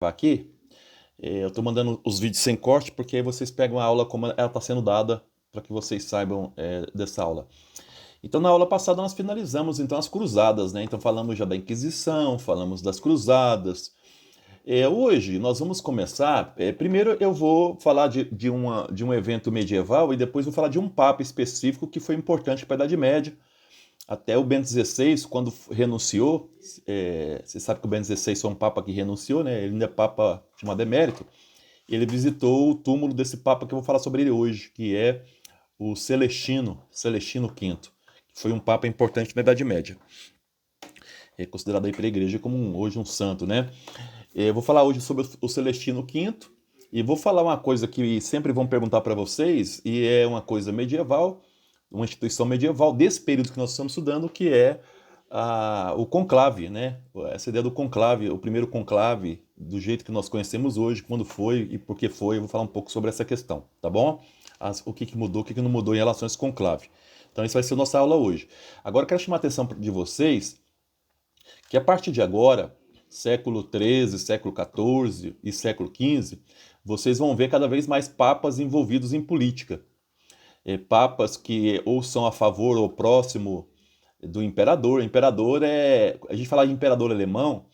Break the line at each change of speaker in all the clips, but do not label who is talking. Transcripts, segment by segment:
Aqui, eu estou mandando os vídeos sem corte, porque aí vocês pegam a aula como ela está sendo dada, para que vocês saibam dessa aula. Então, na aula passada, nós finalizamos então as cruzadas, né? Então, falamos já da Inquisição, falamos das cruzadas. Hoje, nós vamos começar. Primeiro, eu vou falar de um evento medieval e depois vou falar de um papa específico que foi importante para a Idade Média. Até o Bento XVI, quando renunciou, você sabe que o Bento XVI foi um papa que renunciou, né? Ele ainda é papa chamado emérito. Ele visitou o túmulo desse papa que eu vou falar sobre ele hoje, que é o Celestino V, que foi um papa importante na Idade Média. É considerado aí pela igreja como hoje um santo, né? Eu vou falar hoje sobre o Celestino V e vou falar uma coisa que sempre vão perguntar para vocês, e é uma coisa medieval, uma instituição medieval desse período que nós estamos estudando, que é o conclave, né? Essa ideia do conclave, o primeiro conclave, do jeito que nós conhecemos hoje, quando foi e por que foi, eu vou falar um pouco sobre essa questão, tá bom? O que mudou, o que não mudou em relação a esse conclave. Então, isso vai ser a nossa aula hoje. Agora, eu quero chamar a atenção de vocês que a partir de agora, século XIII, século XIV e século XV, vocês vão ver cada vez mais papas envolvidos em política. Papas que ou são a favor ou próximo do imperador. Imperador a gente fala de imperador alemão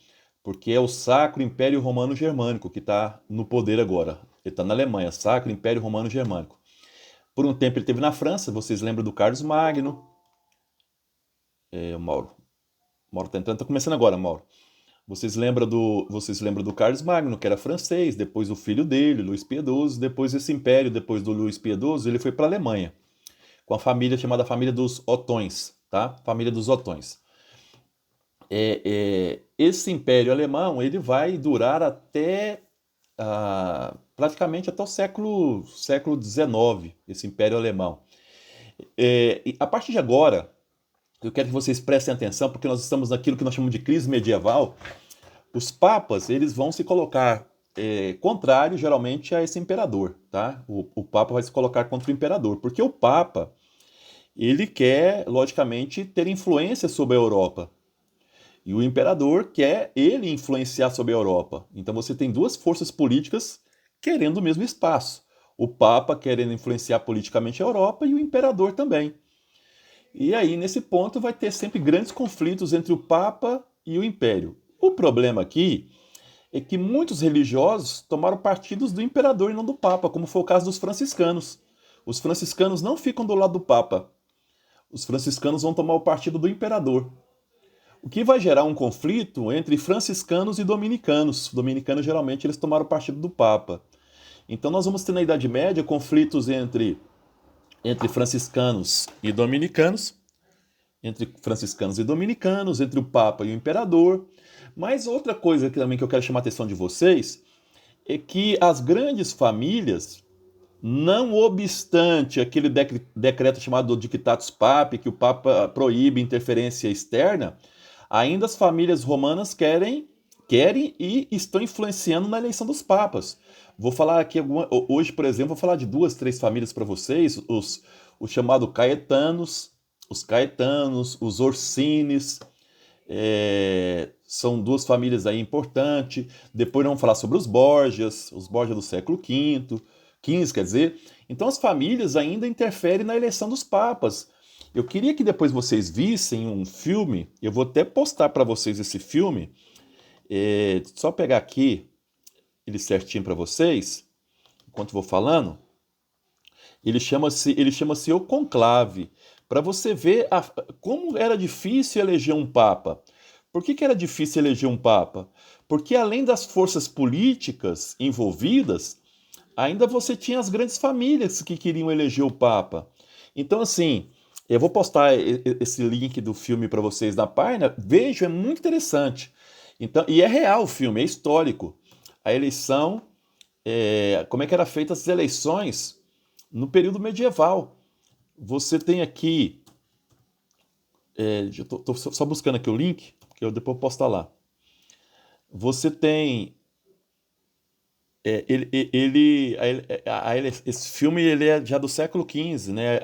porque é o Sacro Império Romano Germânico que está no poder agora. Ele está na Alemanha, Sacro Império Romano Germânico. Por um tempo ele esteve na França, vocês lembram do Carlos Magno. Mauro está entrando, está começando agora, Mauro. Vocês lembram do Carlos Magno, que era francês, depois o filho dele, Luís Piedoso, depois esse império, depois do Luís Piedoso, ele foi para a Alemanha, com a família chamada família dos Otões, tá? Família dos Otões. Esse império alemão, ele vai durar até praticamente até o século XIX, esse império alemão. E a partir de agora, eu quero que vocês prestem atenção, porque nós estamos naquilo que nós chamamos de crise medieval. Os papas, eles vão se colocar contrário, geralmente, a esse imperador, tá? O papa vai se colocar contra o imperador, porque o papa, ele quer, logicamente, ter influência sobre a Europa. E o imperador quer ele influenciar sobre a Europa. Então você tem duas forças políticas querendo o mesmo espaço. O papa querendo influenciar politicamente a Europa e o imperador também. E aí, nesse ponto, vai ter sempre grandes conflitos entre o papa e o império. O problema aqui é que muitos religiosos tomaram partidos do imperador e não do papa, como foi o caso dos franciscanos. Os franciscanos não ficam do lado do papa. Os franciscanos vão tomar o partido do imperador. O que vai gerar um conflito entre franciscanos e dominicanos. Dominicanos, geralmente, eles tomaram o partido do papa. Então, nós vamos ter na Idade Média conflitos entre franciscanos e dominicanos, entre o Papa e o Imperador. Mas outra coisa que também que eu quero chamar a atenção de vocês é que as grandes famílias, não obstante aquele decreto chamado Dictatus Papae, que o Papa proíbe interferência externa, ainda as famílias romanas querem e estão influenciando na eleição dos papas. Vou falar aqui hoje, por exemplo, vou falar de duas, três famílias para vocês, os chamados Caetanos, os Orsines, são duas famílias aí importantes. Depois vamos falar sobre os Borgias do século XV, quer dizer. Então as famílias ainda interferem na eleição dos papas. Eu queria que depois vocês vissem um filme, eu vou até postar para vocês esse filme, só pegar aqui ele certinho para vocês, enquanto vou falando. Ele chama-se O Conclave, para você ver como era difícil eleger um papa. Por que era difícil eleger um papa? Porque além das forças políticas envolvidas, ainda você tinha as grandes famílias que queriam eleger o papa. Então, assim, eu vou postar esse link do filme para vocês na página. Vejam, é muito interessante. Então, e é real o filme, é histórico. A eleição, como é que era feita as eleições no período medieval. Você tem aqui, estou só buscando aqui o link, que eu depois vou postar lá. Você tem esse filme ele é já do século XV, né?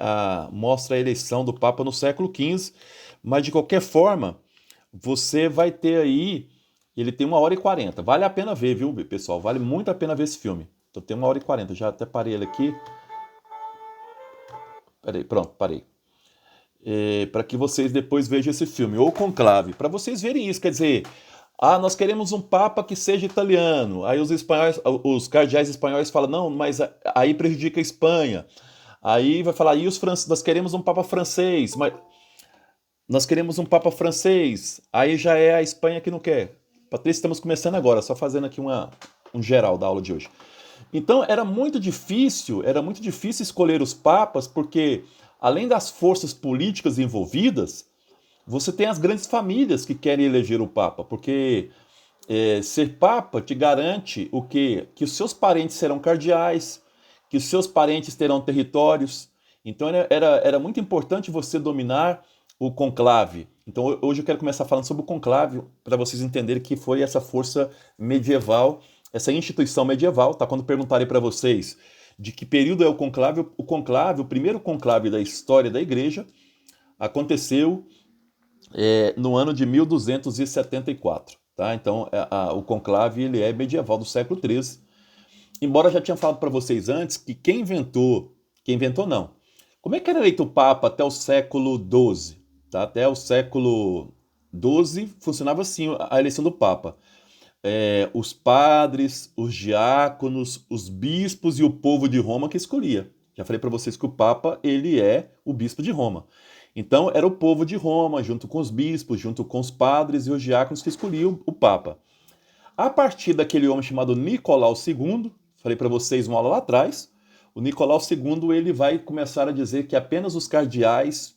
Mostra a eleição do Papa no século XV, mas de qualquer forma, você vai ter aí Ele tem 1h40. Vale a pena ver, viu, pessoal? Vale muito a pena ver esse filme. Então tem 1h40. Já até parei ele aqui. Peraí, pronto, parei. Para que vocês depois vejam esse filme, ou Conclave, para vocês verem isso, quer dizer, nós queremos um papa que seja italiano, aí os espanhóis, os cardeais espanhóis falam, não, mas aí prejudica a Espanha, aí vai falar, nós queremos um papa francês, mas nós queremos um papa francês, aí já é a Espanha que não quer. Patrícia, estamos começando agora, só fazendo aqui um geral da aula de hoje. Então era muito difícil escolher os papas, porque além das forças políticas envolvidas, você tem as grandes famílias que querem eleger o papa, porque ser papa te garante o quê? Que os seus parentes serão cardeais, que os seus parentes terão territórios. Então era muito importante você dominar o conclave. Então hoje eu quero começar falando sobre o conclave, para vocês entenderem que foi essa força medieval, essa instituição medieval, tá? Quando perguntarei para vocês de que período é o conclave, o primeiro conclave da história da igreja, aconteceu no ano de 1274. Tá? Então o conclave ele é medieval do século XIII. Embora eu já tinha falado para vocês antes que quem inventou não. Como é que era eleito o Papa até o século XII? Tá? Até o século XII funcionava assim a eleição do Papa. Os padres, os diáconos, os bispos e o povo de Roma que escolhia. Já falei para vocês que o Papa ele é o bispo de Roma. Então era o povo de Roma, junto com os bispos, junto com os padres e os diáconos que escolhiam o Papa. A partir daquele homem chamado Nicolau II, falei para vocês uma aula lá atrás, o Nicolau II ele vai começar a dizer que apenas os cardeais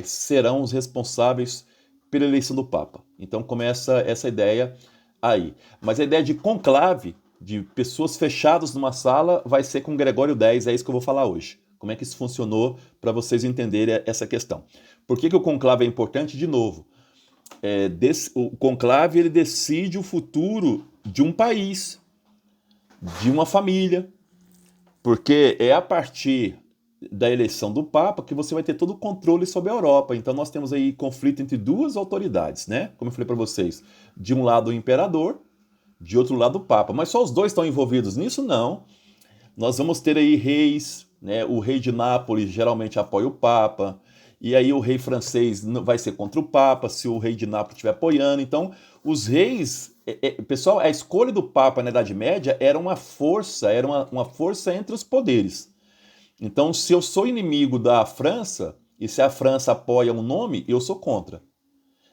serão os responsáveis pela eleição do Papa. Então começa essa ideia aí. Mas a ideia de conclave, de pessoas fechadas numa sala, vai ser com Gregório X, é isso que eu vou falar hoje. Como é que isso funcionou para vocês entenderem essa questão. Por que o conclave é importante? De novo, o conclave ele decide o futuro de um país, de uma família, porque é a partir da eleição do Papa que você vai ter todo o controle sobre a Europa. Então nós temos aí conflito entre duas autoridades, né? Como eu falei para vocês, de um lado o imperador, de outro lado o Papa. Mas só os dois estão envolvidos nisso? Não. Nós vamos ter aí reis, né? O rei de Nápoles geralmente apoia o Papa, e aí o rei francês vai ser contra o Papa se o rei de Nápoles estiver apoiando. Então os reis, pessoal, a escolha do Papa na Idade Média era uma força entre os poderes. Então, se eu sou inimigo da França, e se a França apoia um nome, eu sou contra.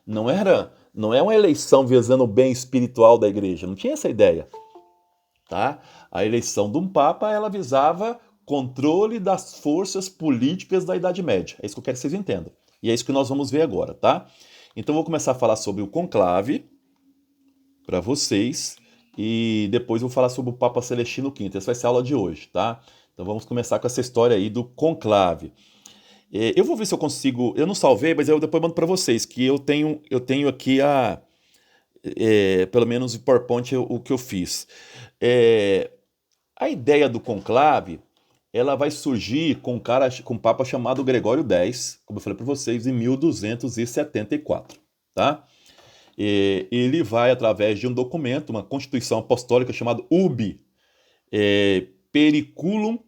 Não é uma eleição visando o bem espiritual da igreja, não tinha essa ideia. Tá? A eleição de um Papa, ela visava controle das forças políticas da Idade Média. É isso que eu quero que vocês entendam. E é isso que nós vamos ver agora, tá? Então, eu vou começar a falar sobre o conclave para vocês, e depois eu vou falar sobre o Papa Celestino V. Essa vai ser a aula de hoje, tá? Então vamos começar com essa história aí do conclave. Eu vou ver se eu consigo. Eu não salvei, mas eu depois mando para vocês, que eu tenho aqui pelo menos o PowerPoint o que eu fiz. A ideia do conclave, ela vai surgir com um papa chamado Gregório X, como eu falei para vocês, em 1274, tá? Ele vai através de um documento, uma constituição apostólica chamada Ubi Periculum.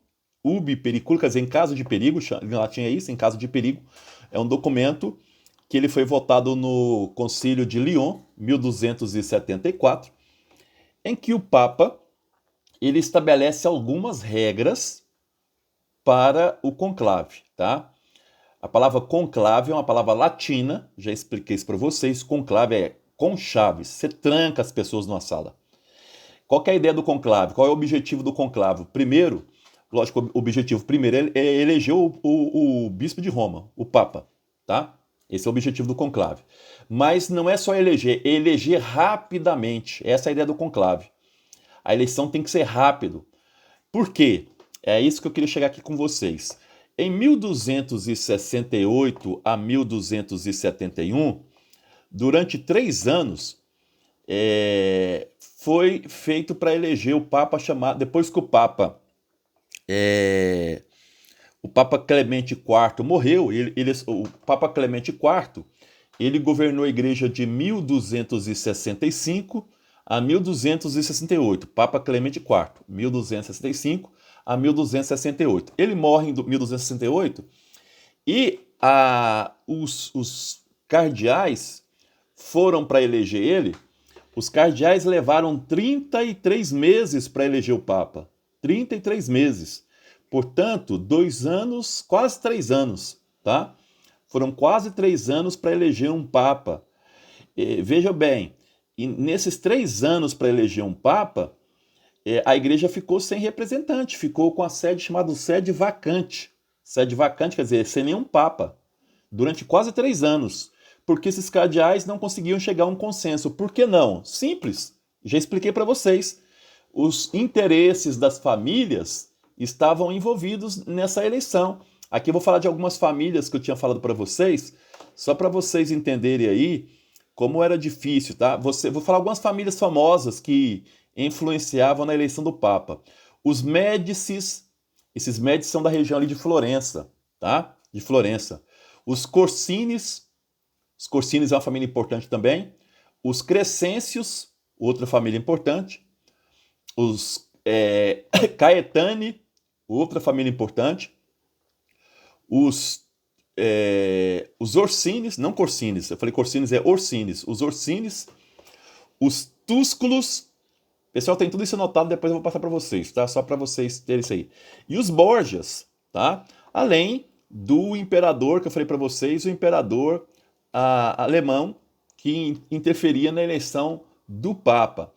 Ubi periculum, quer dizer, em caso de perigo, em latim é isso, em caso de perigo, é um documento que ele foi votado no Concílio de Lyon, 1274, em que o Papa ele estabelece algumas regras para o conclave, tá? A palavra conclave é uma palavra latina, já expliquei isso para vocês, conclave é com chaves, você tranca as pessoas numa sala. Qual que é a ideia do conclave? Qual é o objetivo do conclave? Primeiro, lógico, o objetivo primeiro é eleger o bispo de Roma, o Papa, tá? Esse é o objetivo do conclave. Mas não é só eleger, é eleger rapidamente. Essa é a ideia do conclave. A eleição tem que ser rápido. Por quê? É isso que eu queria chegar aqui com vocês. Em 1268 a 1271, durante 3 anos, foi feito para eleger o Papa chamado... Depois que o Papa Clemente IV morreu, o Papa Clemente IV ele governou a igreja de 1265 a 1268, Papa Clemente IV, 1265 a 1268. Ele morre em 1268 e os cardeais foram para eleger ele. Os cardeais levaram 33 meses para eleger o Papa. 33 meses. Portanto, 2 anos, quase 3 anos, tá? Foram quase 3 anos para eleger um Papa. Veja bem, e nesses 3 anos para eleger um Papa, a igreja ficou sem representante, ficou com a sede chamada sede vacante. Sede vacante quer dizer, sem nenhum Papa, durante quase 3 anos. Porque esses cardeais não conseguiam chegar a um consenso. Por que não? Simples, já expliquei para vocês. Os interesses das famílias estavam envolvidos nessa eleição. Aqui eu vou falar de algumas famílias que eu tinha falado para vocês, só para vocês entenderem aí como era difícil, tá? Vou falar algumas famílias famosas que influenciavam na eleição do Papa. Os Médicis, esses Médicis são da região ali de Florença, tá? De Florença. Os Corsines é uma família importante também. Os Crescêncios, outra família importante. Os Caetani, outra família importante. Os Orsines, não Corsines, eu falei Corsines, é Orsines. Os Orsines, os Túsculos. Pessoal, tem tudo isso anotado, depois eu vou passar para vocês, tá? Só para vocês terem isso aí. E os Borgias, tá? Além do imperador, que eu falei para vocês, o imperador alemão, que interferia na eleição do Papa.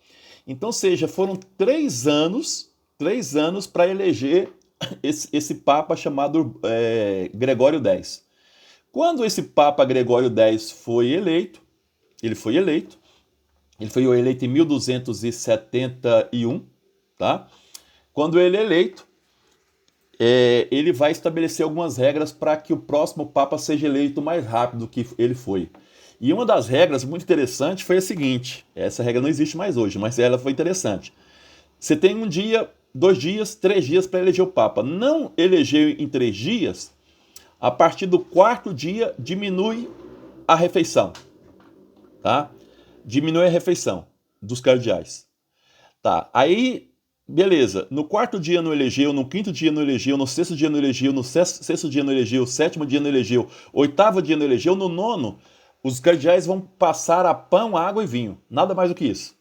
Então, seja, foram 3 anos para eleger esse Papa chamado Gregório X. Quando esse Papa Gregório X foi eleito em 1271, tá? Quando ele é eleito, ele vai estabelecer algumas regras para que o próximo Papa seja eleito mais rápido do que ele foi. E uma das regras muito interessante foi a seguinte, essa regra não existe mais hoje, mas ela foi interessante. Você tem 1 dia, 2 dias, 3 dias para eleger o Papa. Não eleger em 3 dias, a partir do 4º dia diminui a refeição, tá? Diminui a refeição dos cardeais. Tá, aí, beleza. No 4º dia não elegeu, no 5º dia não elegeu, no 6º dia não elegeu, no 6º dia não elegeu, 7º dia não elegeu, 8º dia não elegeu, no 9º, os cardeais vão passar a pão, água e vinho. Nada mais do que isso.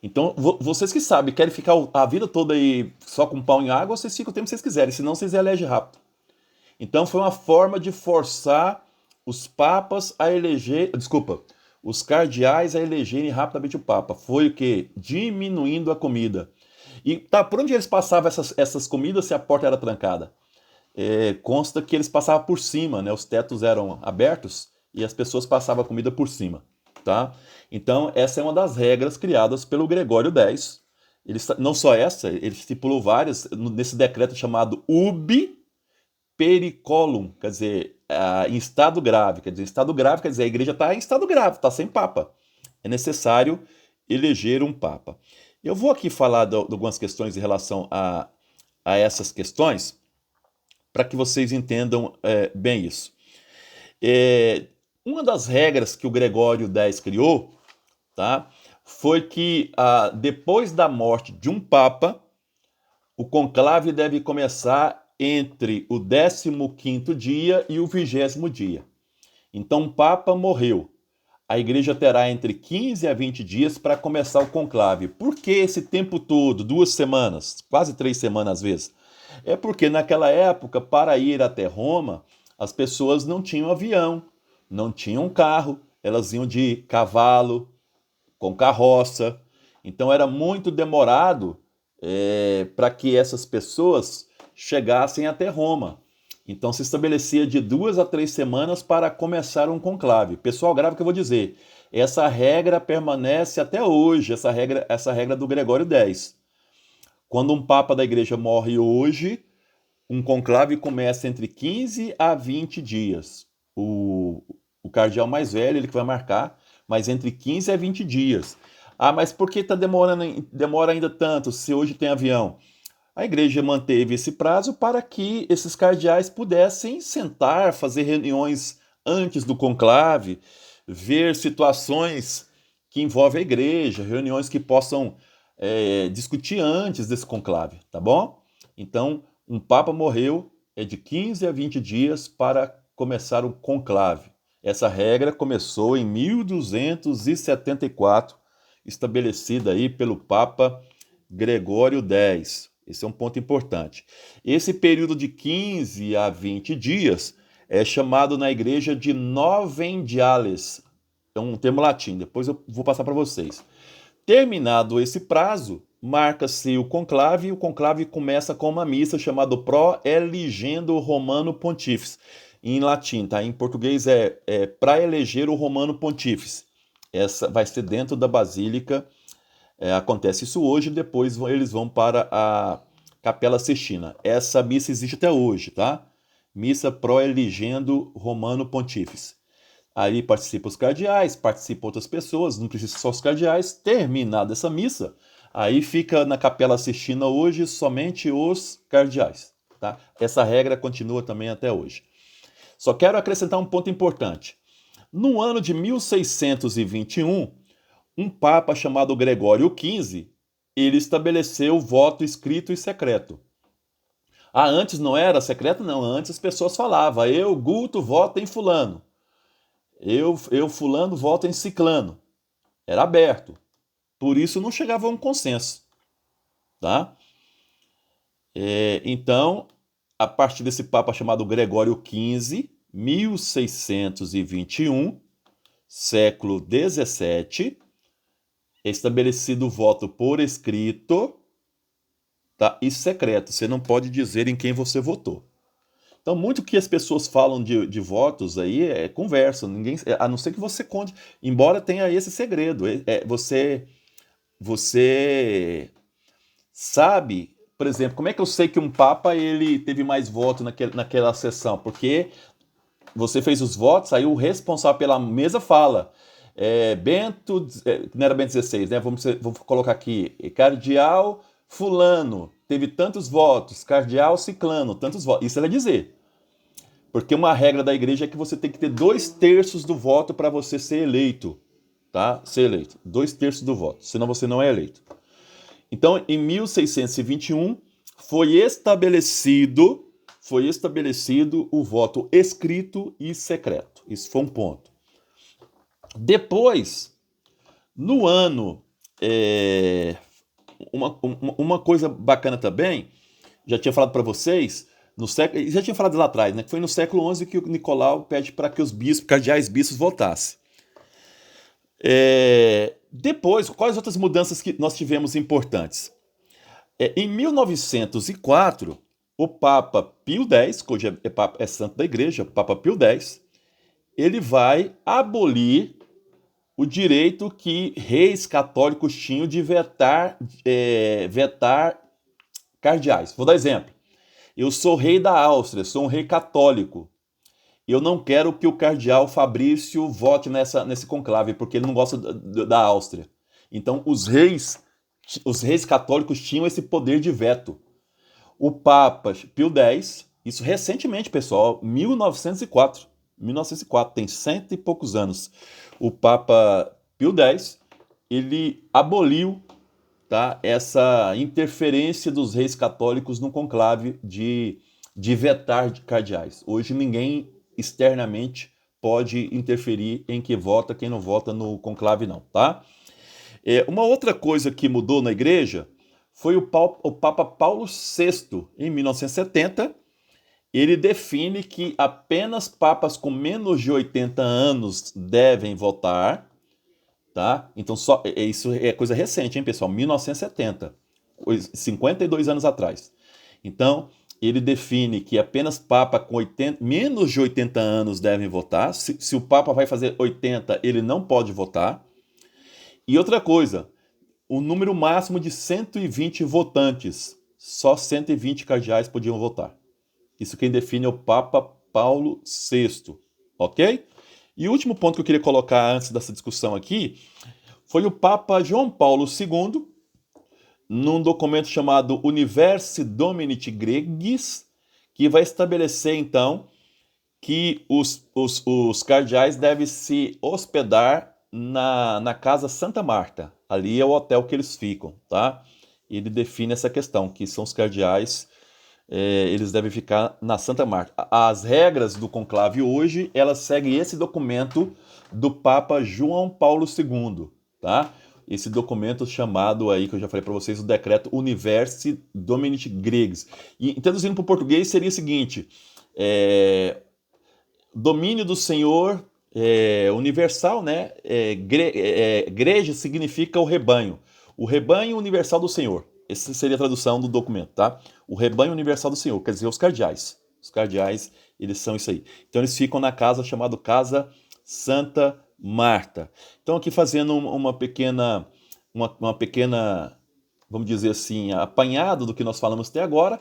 Então, vocês que sabem, querem ficar a vida toda aí só com pão e água, vocês ficam o tempo que vocês quiserem, senão vocês elegem rápido. Então, foi uma forma de forçar os papas a eleger... Desculpa, os cardeais a elegerem rapidamente o Papa. Foi o quê? Diminuindo a comida. E tá, por onde eles passavam essas comidas se a porta era trancada? Consta que eles passavam por cima, né? Os tetos eram abertos e as pessoas passavam a comida por cima, tá? Então, essa é uma das regras criadas pelo Gregório X. Não só essa, ele estipulou várias nesse decreto chamado Ubi Periculum, quer dizer, em estado grave. Quer dizer, a igreja está em estado grave, está sem Papa. É necessário eleger um Papa. Eu vou aqui falar de algumas questões em relação a essas questões, para que vocês entendam bem isso. Uma das regras que o Gregório X criou, tá, foi que depois da morte de um Papa, o conclave deve começar entre o 15º dia e o 20º dia. Então, o Papa morreu. A igreja terá entre 15 a 20 dias para começar o conclave. Por que esse tempo todo? 2 semanas, quase 3 semanas às vezes. É porque naquela época, para ir até Roma, as pessoas não tinham avião, não tinham carro, elas iam de cavalo, com carroça. Então era muito demorado para que essas pessoas chegassem até Roma. Então se estabelecia de 2 a 3 semanas para começar um conclave. Pessoal, grave o que eu vou dizer. Essa regra permanece até hoje, essa regra do Gregório X. Quando um papa da igreja morre hoje, um conclave começa entre 15 a 20 dias. O cardeal mais velho, ele que vai marcar, mas entre 15 a 20 dias. Ah, mas por que demora ainda tanto se hoje tem avião? A igreja manteve esse prazo para que esses cardeais pudessem sentar, fazer reuniões antes do conclave, ver situações que envolvem a igreja, reuniões que possam discutir antes desse conclave, tá bom? Então, um papa morreu de 15 a 20 dias para começar o conclave. Essa regra começou em 1274, estabelecida aí pelo Papa Gregório X. Esse é um ponto importante. Esse período de 15 a 20 dias é chamado na igreja de novendiales. É um termo latim, depois eu vou passar para vocês. Terminado esse prazo, marca-se o conclave, e o conclave começa com uma missa chamada Pro Eligendo Romano Pontífice. Em latim, tá? Em português é para eleger o Romano Pontífice. Essa vai ser dentro da Basílica. Acontece isso hoje, depois eles vão para a Capela Sistina. Essa missa existe até hoje, tá? Missa Pro Eligendo Romano Pontífice. Aí participam os cardeais, participam outras pessoas, não precisa só os cardeais. Terminada essa missa, aí fica na Capela Sistina hoje somente os cardeais, tá? Essa regra continua também até hoje. Só quero acrescentar um ponto importante. No ano de 1621, um papa chamado Gregório XV, ele estabeleceu o voto escrito e secreto. Antes não era secreto? Não, antes as pessoas falavam, eu, Guto, voto em fulano. Eu fulano, voto em ciclano. Era aberto. Por isso não chegava a um consenso. Tá? Então, a partir desse papa chamado Gregório XV, 1621, século XVII, é estabelecido o voto por escrito, tá? E secreto. Você não pode dizer em quem você votou. Então, muito que as pessoas falam de votos aí é conversa. Ninguém, a não ser que você conte. Embora tenha esse segredo. Você sabe, por exemplo, como é que eu sei que um papa ele teve mais votos naquela sessão? Porque você fez os votos, aí o responsável pela mesa fala. Bento, não era Bento XVI, né? Vamos colocar aqui, cardeal fulano, teve tantos votos, cardeal ciclano, tantos votos. Isso ele vai dizer. Porque uma regra da igreja é que você tem que ter 2/3 do voto para você ser eleito. Tá? Ser eleito. 2/3 do voto, senão você não é eleito. Então, em 1621, foi estabelecido o voto escrito e secreto. Isso foi um ponto. Depois, no ano, uma coisa bacana também, já tinha falado para vocês, já tinha falado lá atrás, né, que foi no século XI que o Nicolau pede para que os cardeais bispos votassem. Depois, quais outras mudanças que nós tivemos importantes? Em 1904, o Papa Pio X, que hoje é santo da igreja, o Papa Pio X, ele vai abolir o direito que reis católicos tinham de vetar cardeais. Vou dar exemplo. Eu sou rei da Áustria, sou um rei católico. Eu não quero que o cardeal Fabrício vote nesse conclave, porque ele não gosta da Áustria. Então, os reis católicos tinham esse poder de veto. O Papa Pio X, isso recentemente, pessoal, 1904, tem 100 e poucos anos. O Papa Pio X, ele aboliu, tá, essa interferência dos reis católicos no conclave de vetar cardeais. Hoje ninguém externamente pode interferir em quem não vota no conclave não, tá? Uma outra coisa que mudou na igreja foi o Papa Paulo VI, em 1970, ele define que apenas papas com menos de 80 anos devem votar, tá? Então isso é coisa recente, hein, pessoal? 1970, 52 anos atrás. Então, ele define que apenas papa com menos de 80 anos devem votar. Se o papa vai fazer 80, ele não pode votar. E outra coisa, o número máximo de 120 votantes. Só 120 cardeais podiam votar. Isso quem define é o Papa Paulo VI, ok? E o último ponto que eu queria colocar antes dessa discussão aqui foi o Papa João Paulo II, num documento chamado Universi Dominici Gregis, que vai estabelecer, então, que os cardeais devem se hospedar na Casa Santa Marta. Ali é o hotel que eles ficam, tá? Ele define essa questão, que são os cardeais, eles devem ficar na Santa Marta. As regras do conclave hoje, elas seguem esse documento do Papa João Paulo II, tá? Esse documento chamado aí, que eu já falei para vocês, o decreto Universi Dominici Gregis. E traduzindo para o português seria o seguinte, domínio do Senhor universal, né? Igreja significa o rebanho universal do Senhor. Essa seria a tradução do documento, tá? O rebanho universal do Senhor, quer dizer, os cardeais. Os cardeais, eles são isso aí. Então eles ficam na casa chamada Casa Santa Marta. Então aqui fazendo uma pequena, vamos dizer assim, apanhado do que nós falamos até agora,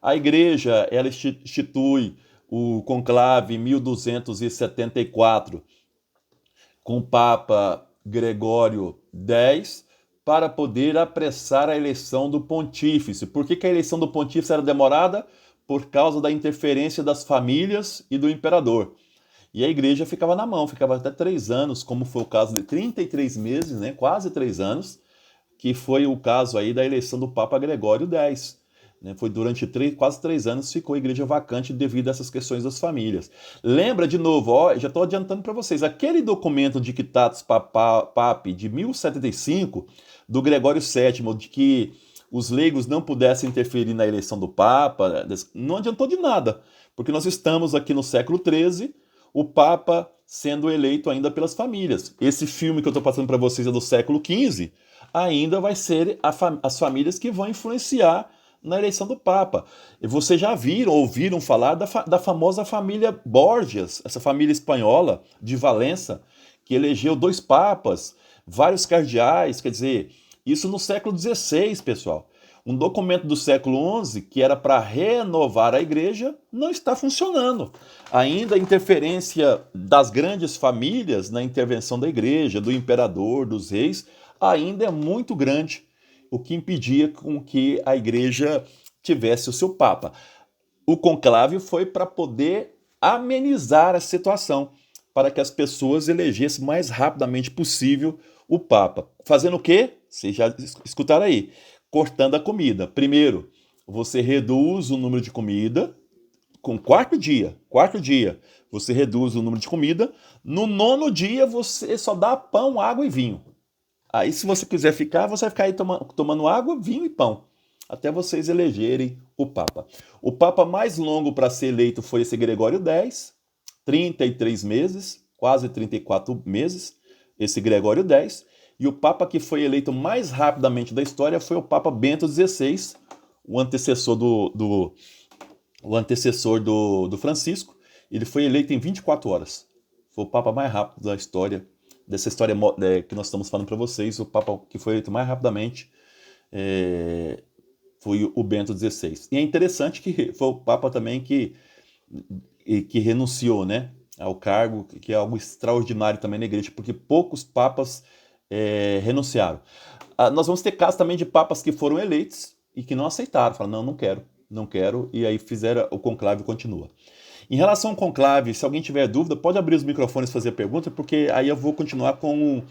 a igreja, ela institui o conclave em 1274 com o Papa Gregório X para poder apressar a eleição do pontífice. Por que a eleição do pontífice era demorada? Por causa da interferência das famílias e do imperador. E a igreja ficava na mão, ficava até 3 anos, como foi o caso de 33 meses, né, quase 3 anos, que foi o caso aí da eleição do Papa Gregório X. Foi durante quase 3 anos, ficou a igreja vacante devido a essas questões das famílias. Lembra, de novo, já estou adiantando para vocês, aquele documento Dictatus Papae de 1075, do Gregório VII, de que os leigos não pudessem interferir na eleição do Papa, não adiantou de nada, porque nós estamos aqui no século XIII, o Papa sendo eleito ainda pelas famílias. Esse filme que eu estou passando para vocês é do século XV, ainda vai ser as famílias que vão influenciar na eleição do Papa. E vocês já ouviram falar da famosa família Borgias, essa família espanhola de Valença, que elegeu 2 papas, vários cardeais, quer dizer, isso no século XVI, pessoal. Um documento do século XI, que era para renovar a igreja, não está funcionando. Ainda a interferência das grandes famílias na intervenção da igreja, do imperador, dos reis, ainda é muito grande, o que impedia com que a igreja tivesse o seu papa. O conclave foi para poder amenizar a situação, para que as pessoas elegessem o mais rapidamente possível o papa. Fazendo o quê? Vocês já escutaram aí. Cortando a comida. Primeiro, você reduz o número de comida. Com quarto dia, você reduz o número de comida. No 9º dia, você só dá pão, água e vinho. Aí, se você quiser ficar, você vai ficar aí tomando água, vinho e pão, até vocês elegerem o Papa. O Papa mais longo para ser eleito foi esse Gregório X, 33 meses, quase 34 meses, esse Gregório X. E o Papa que foi eleito mais rapidamente da história foi o Papa Bento XVI, o antecessor do Francisco. Ele foi eleito em 24 horas. Foi o Papa mais rápido da história, dessa história que nós estamos falando para vocês. O Papa que foi eleito mais rapidamente foi o Bento XVI. E é interessante que foi o Papa também que renunciou, né, ao cargo, que é algo extraordinário também na igreja, porque poucos papas renunciaram. Nós vamos ter casos também de papas que foram eleitos e que não aceitaram, falaram, não quero, e aí fizeram, o conclave continua. Em relação ao conclave, se alguém tiver dúvida, pode abrir os microfones e fazer pergunta, porque aí eu vou continuar com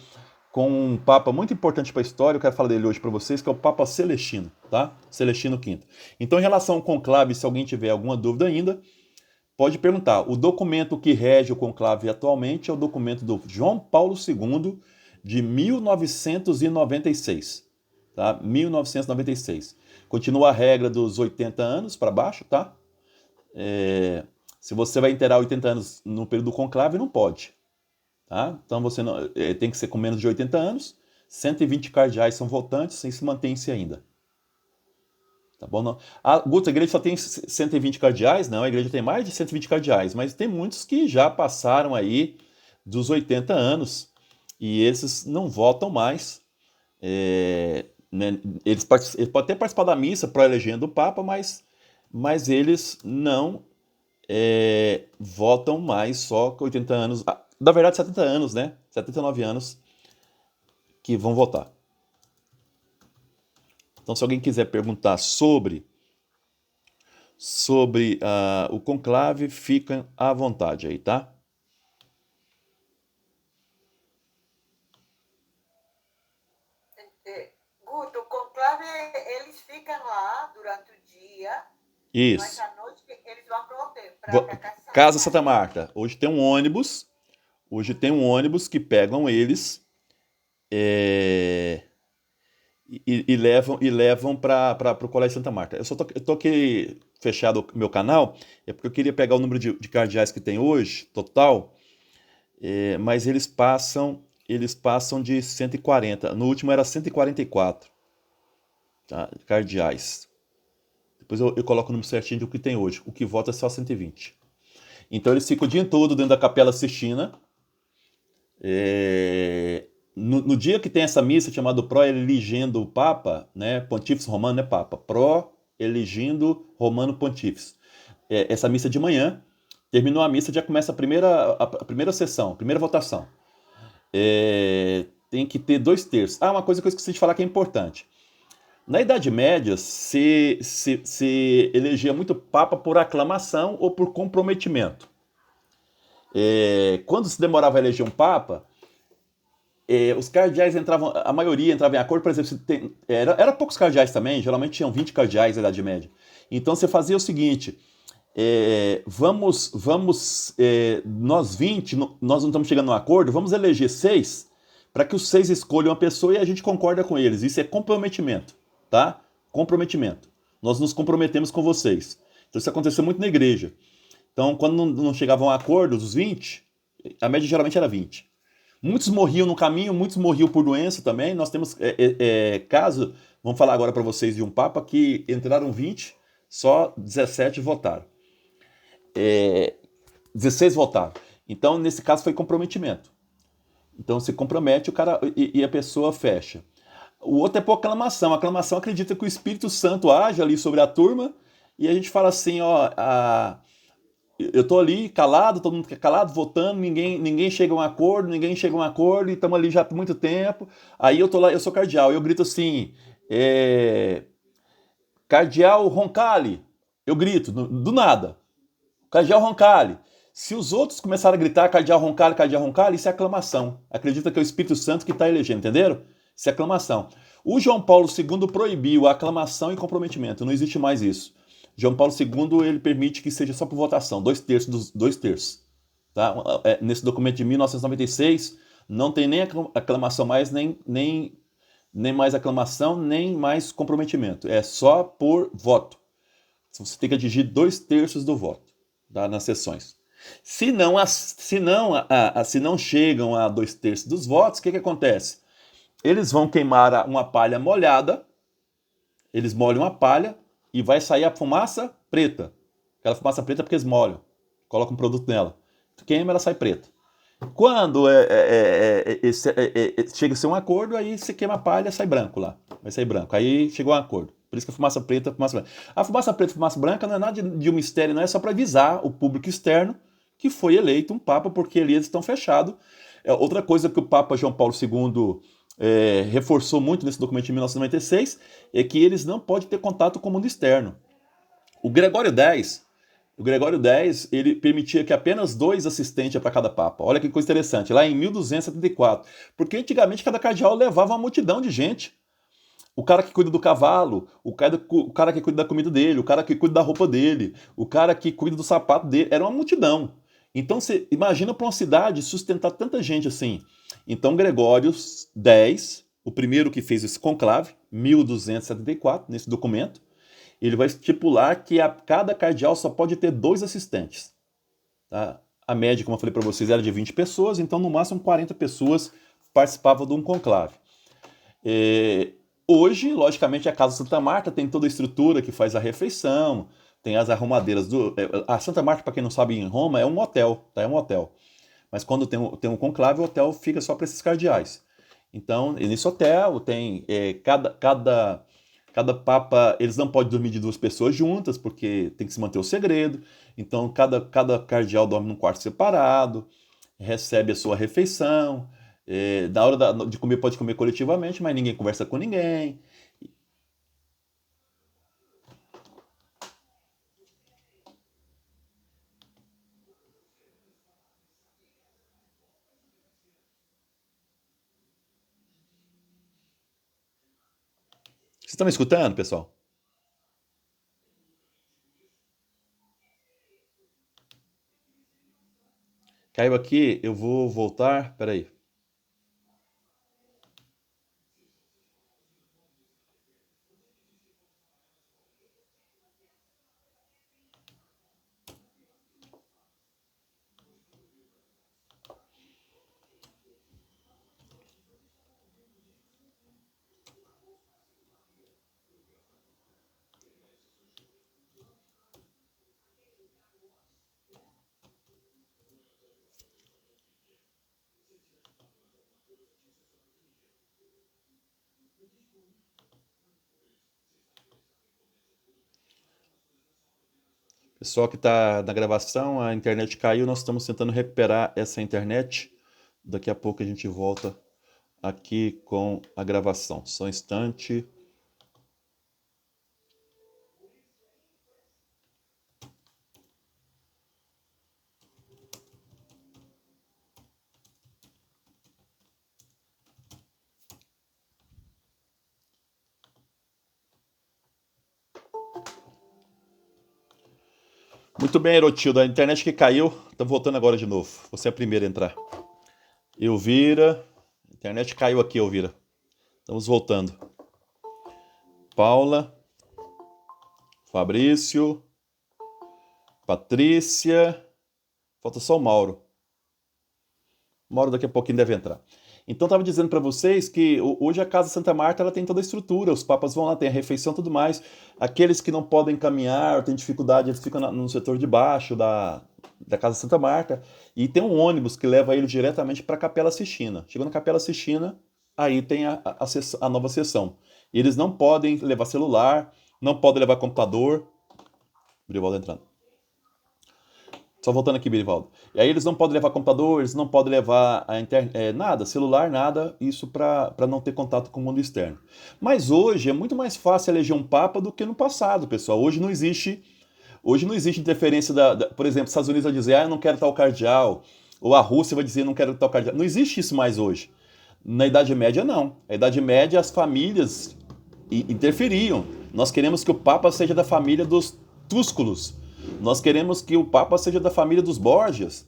um papa muito importante para a história, eu quero falar dele hoje para vocês, que é o Papa Celestino, tá? Celestino V. Então, em relação ao conclave, se alguém tiver alguma dúvida ainda, pode perguntar. O documento que rege o conclave atualmente é o documento do João Paulo II, de 1996, tá? 1996. Continua a regra dos 80 anos para baixo, tá? Se você vai inteirar 80 anos no período do conclave, não pode. Tá? Então você tem que ser com menos de 80 anos, 120 cardeais são votantes e se mantém-se ainda. Tá bom? Não. Guto, a igreja só tem 120 cardeais? Não, a igreja tem mais de 120 cardeais, mas tem muitos que já passaram aí dos 80 anos e esses não votam mais. Né? Eles podem até participar da missa pró-elegendo o Papa, mas eles não votam mais só com 80 anos. Na verdade, 70 anos, né? 79 anos que vão votar. Então, se alguém quiser perguntar sobre sobre o conclave, fiquem à vontade aí, tá?
Guto, o conclave, eles ficam lá durante o dia, mas
Isso.
à noite eles vão para
Vo-
a Casa de Santa
Casa Santa
Marta.
Marta. Hoje tem um ônibus que pegam eles é, e levam para o Colégio Santa Marta. Eu tô aqui fechado o meu canal, é porque eu queria pegar o número de cardeais que tem hoje, total, mas eles passam de 140. No último era 144, tá, cardeais. Depois eu coloco o número certinho do que tem hoje. O que vota é só 120. Então eles ficam o dia todo dentro da Capela Sistina. No dia que tem essa missa chamada Pró-eligendo o Papa, né, Pontífice Romano, né, Papa, Pró-eligendo Romano Pontífice. Essa missa de manhã, terminou a missa, já começa a primeira sessão, a primeira votação. Tem que ter 2/3. Uma coisa que eu esqueci de falar que é importante. Na Idade Média, se elegia muito Papa por aclamação ou por comprometimento. Quando se demorava a eleger um Papa, os cardeais entravam, a maioria entrava em acordo, por exemplo, era poucos cardeais também, geralmente tinham 20 cardeais na Idade Média. Então você fazia o seguinte: nós 20, nós não estamos chegando a um acordo, vamos eleger 6 para que os 6 escolham uma pessoa e a gente concorda com eles. Isso é comprometimento, tá? Comprometimento. Nós nos comprometemos com vocês. Então isso aconteceu muito na igreja. Então, quando não chegavam a um acordo, os 20, a média geralmente era 20. Muitos morriam no caminho, muitos morriam por doença também. Nós temos caso, vamos falar agora para vocês de um Papa que entraram 20, só 17 votaram. 16 votaram. Então, nesse caso, foi comprometimento. Então, se compromete o cara e a pessoa fecha. O outro é por aclamação. A aclamação acredita que o Espírito Santo age ali sobre a turma e a gente fala assim, ó, eu tô ali calado, todo mundo calado, votando, ninguém chega a um acordo, e estamos ali já por muito tempo. Aí eu tô lá, eu sou cardeal, eu grito assim, cardeal Roncalli, eu grito, do nada, cardeal Roncalli. Se os outros começarem a gritar cardeal Roncalli, isso é aclamação. Acredita que é o Espírito Santo que está elegendo, entenderam? Isso é aclamação. O João Paulo II proibiu a aclamação e comprometimento, não existe mais isso. João Paulo II ele permite que seja só por votação, 2/3 dos 2/3. Tá? Nesse documento de 1996 não tem nem aclamação mais, nem mais aclamação, nem mais comprometimento. É só por voto. Você tem que atingir 2/3 do voto, tá? Nas sessões. Se não chegam a 2/3 dos votos, o que acontece? Eles vão queimar uma palha molhada, eles molham a palha e vai sair a fumaça preta. Aquela fumaça preta porque eles molham, colocam um produto nela. Queima, ela sai preta. Quando chega a ser um acordo, aí você queima a palha, sai branco lá. Vai sair branco. Aí chegou um acordo. Por isso que a fumaça preta, a fumaça branca. A fumaça preta e a fumaça branca não é nada de um mistério, não é só para avisar o público externo que foi eleito um Papa, porque ali eles estão fechados. Outra coisa que o Papa João Paulo II reforçou muito nesse documento de 1996 é que eles não podem ter contato com o mundo externo. O Gregório X, ele permitia que apenas 2 assistentes para cada papa. Olha que coisa interessante, lá em 1274. Porque antigamente cada cardeal levava uma multidão de gente. O cara que cuida do cavalo, o cara que cuida da comida dele, o cara que cuida da roupa dele, o cara que cuida do sapato dele. Era uma multidão. Então você imagina para uma cidade sustentar tanta gente assim. Então Gregório X, o primeiro que fez esse conclave, 1274, nesse documento, ele vai estipular que cada cardeal só pode ter 2 assistentes. Tá? A média, como eu falei para vocês, era de 20 pessoas, então no máximo 40 pessoas participavam de um conclave. Hoje, logicamente, a Casa Santa Marta tem toda a estrutura que faz a refeição, tem as arrumadeiras a Santa Marta, para quem não sabe, em Roma é um hotel, tá? É um hotel. Mas quando tem um conclave, o hotel fica só para esses cardeais. Então, nesse hotel tem cada papa, eles não podem dormir de 2 pessoas juntas, porque tem que se manter o segredo. Então, cada cardeal dorme num quarto separado, recebe a sua refeição. Na hora de comer, pode comer coletivamente, mas ninguém conversa com ninguém. Vocês estão me escutando, pessoal? Caiu aqui, eu vou voltar. Peraí. Pessoal que está na gravação, a internet caiu, nós estamos tentando recuperar essa internet. Daqui a pouco a gente volta aqui com a gravação. Só um instante. Muito bem, Erotilda. A internet que caiu, tá voltando agora de novo. Você é a primeira a entrar. Elvira. A internet caiu aqui, Elvira. Estamos voltando. Paula. Fabrício. Patrícia. Falta só o Mauro. O Mauro daqui a pouquinho deve entrar. Então estava dizendo para vocês que hoje a Casa Santa Marta ela tem toda a estrutura, os papas vão lá, tem a refeição e tudo mais. Aqueles que não podem caminhar, têm dificuldade, eles ficam no setor de baixo da Casa Santa Marta. E tem um ônibus que leva ele diretamente para a Capela Sistina. Chegou na Capela Sistina, aí tem a nova sessão. E eles não podem levar celular, não podem levar computador. Brivaldo entrando. Só voltando aqui, Berivaldo. E aí eles não podem levar computador, eles não podem levar nada, celular, nada, isso para não ter contato com o mundo externo. Mas hoje é muito mais fácil eleger um papa do que no passado, pessoal. Hoje não existe interferência por exemplo, os Estados Unidos vai dizer, eu não quero tal cardeal, ou a Rússia vai dizer, não quero tal cardeal. Não existe isso mais hoje. Na Idade Média, não. Na Idade Média, as famílias interferiam. Nós queremos que o papa seja da família dos Túsculos. Nós queremos que o Papa seja da família dos Borgias.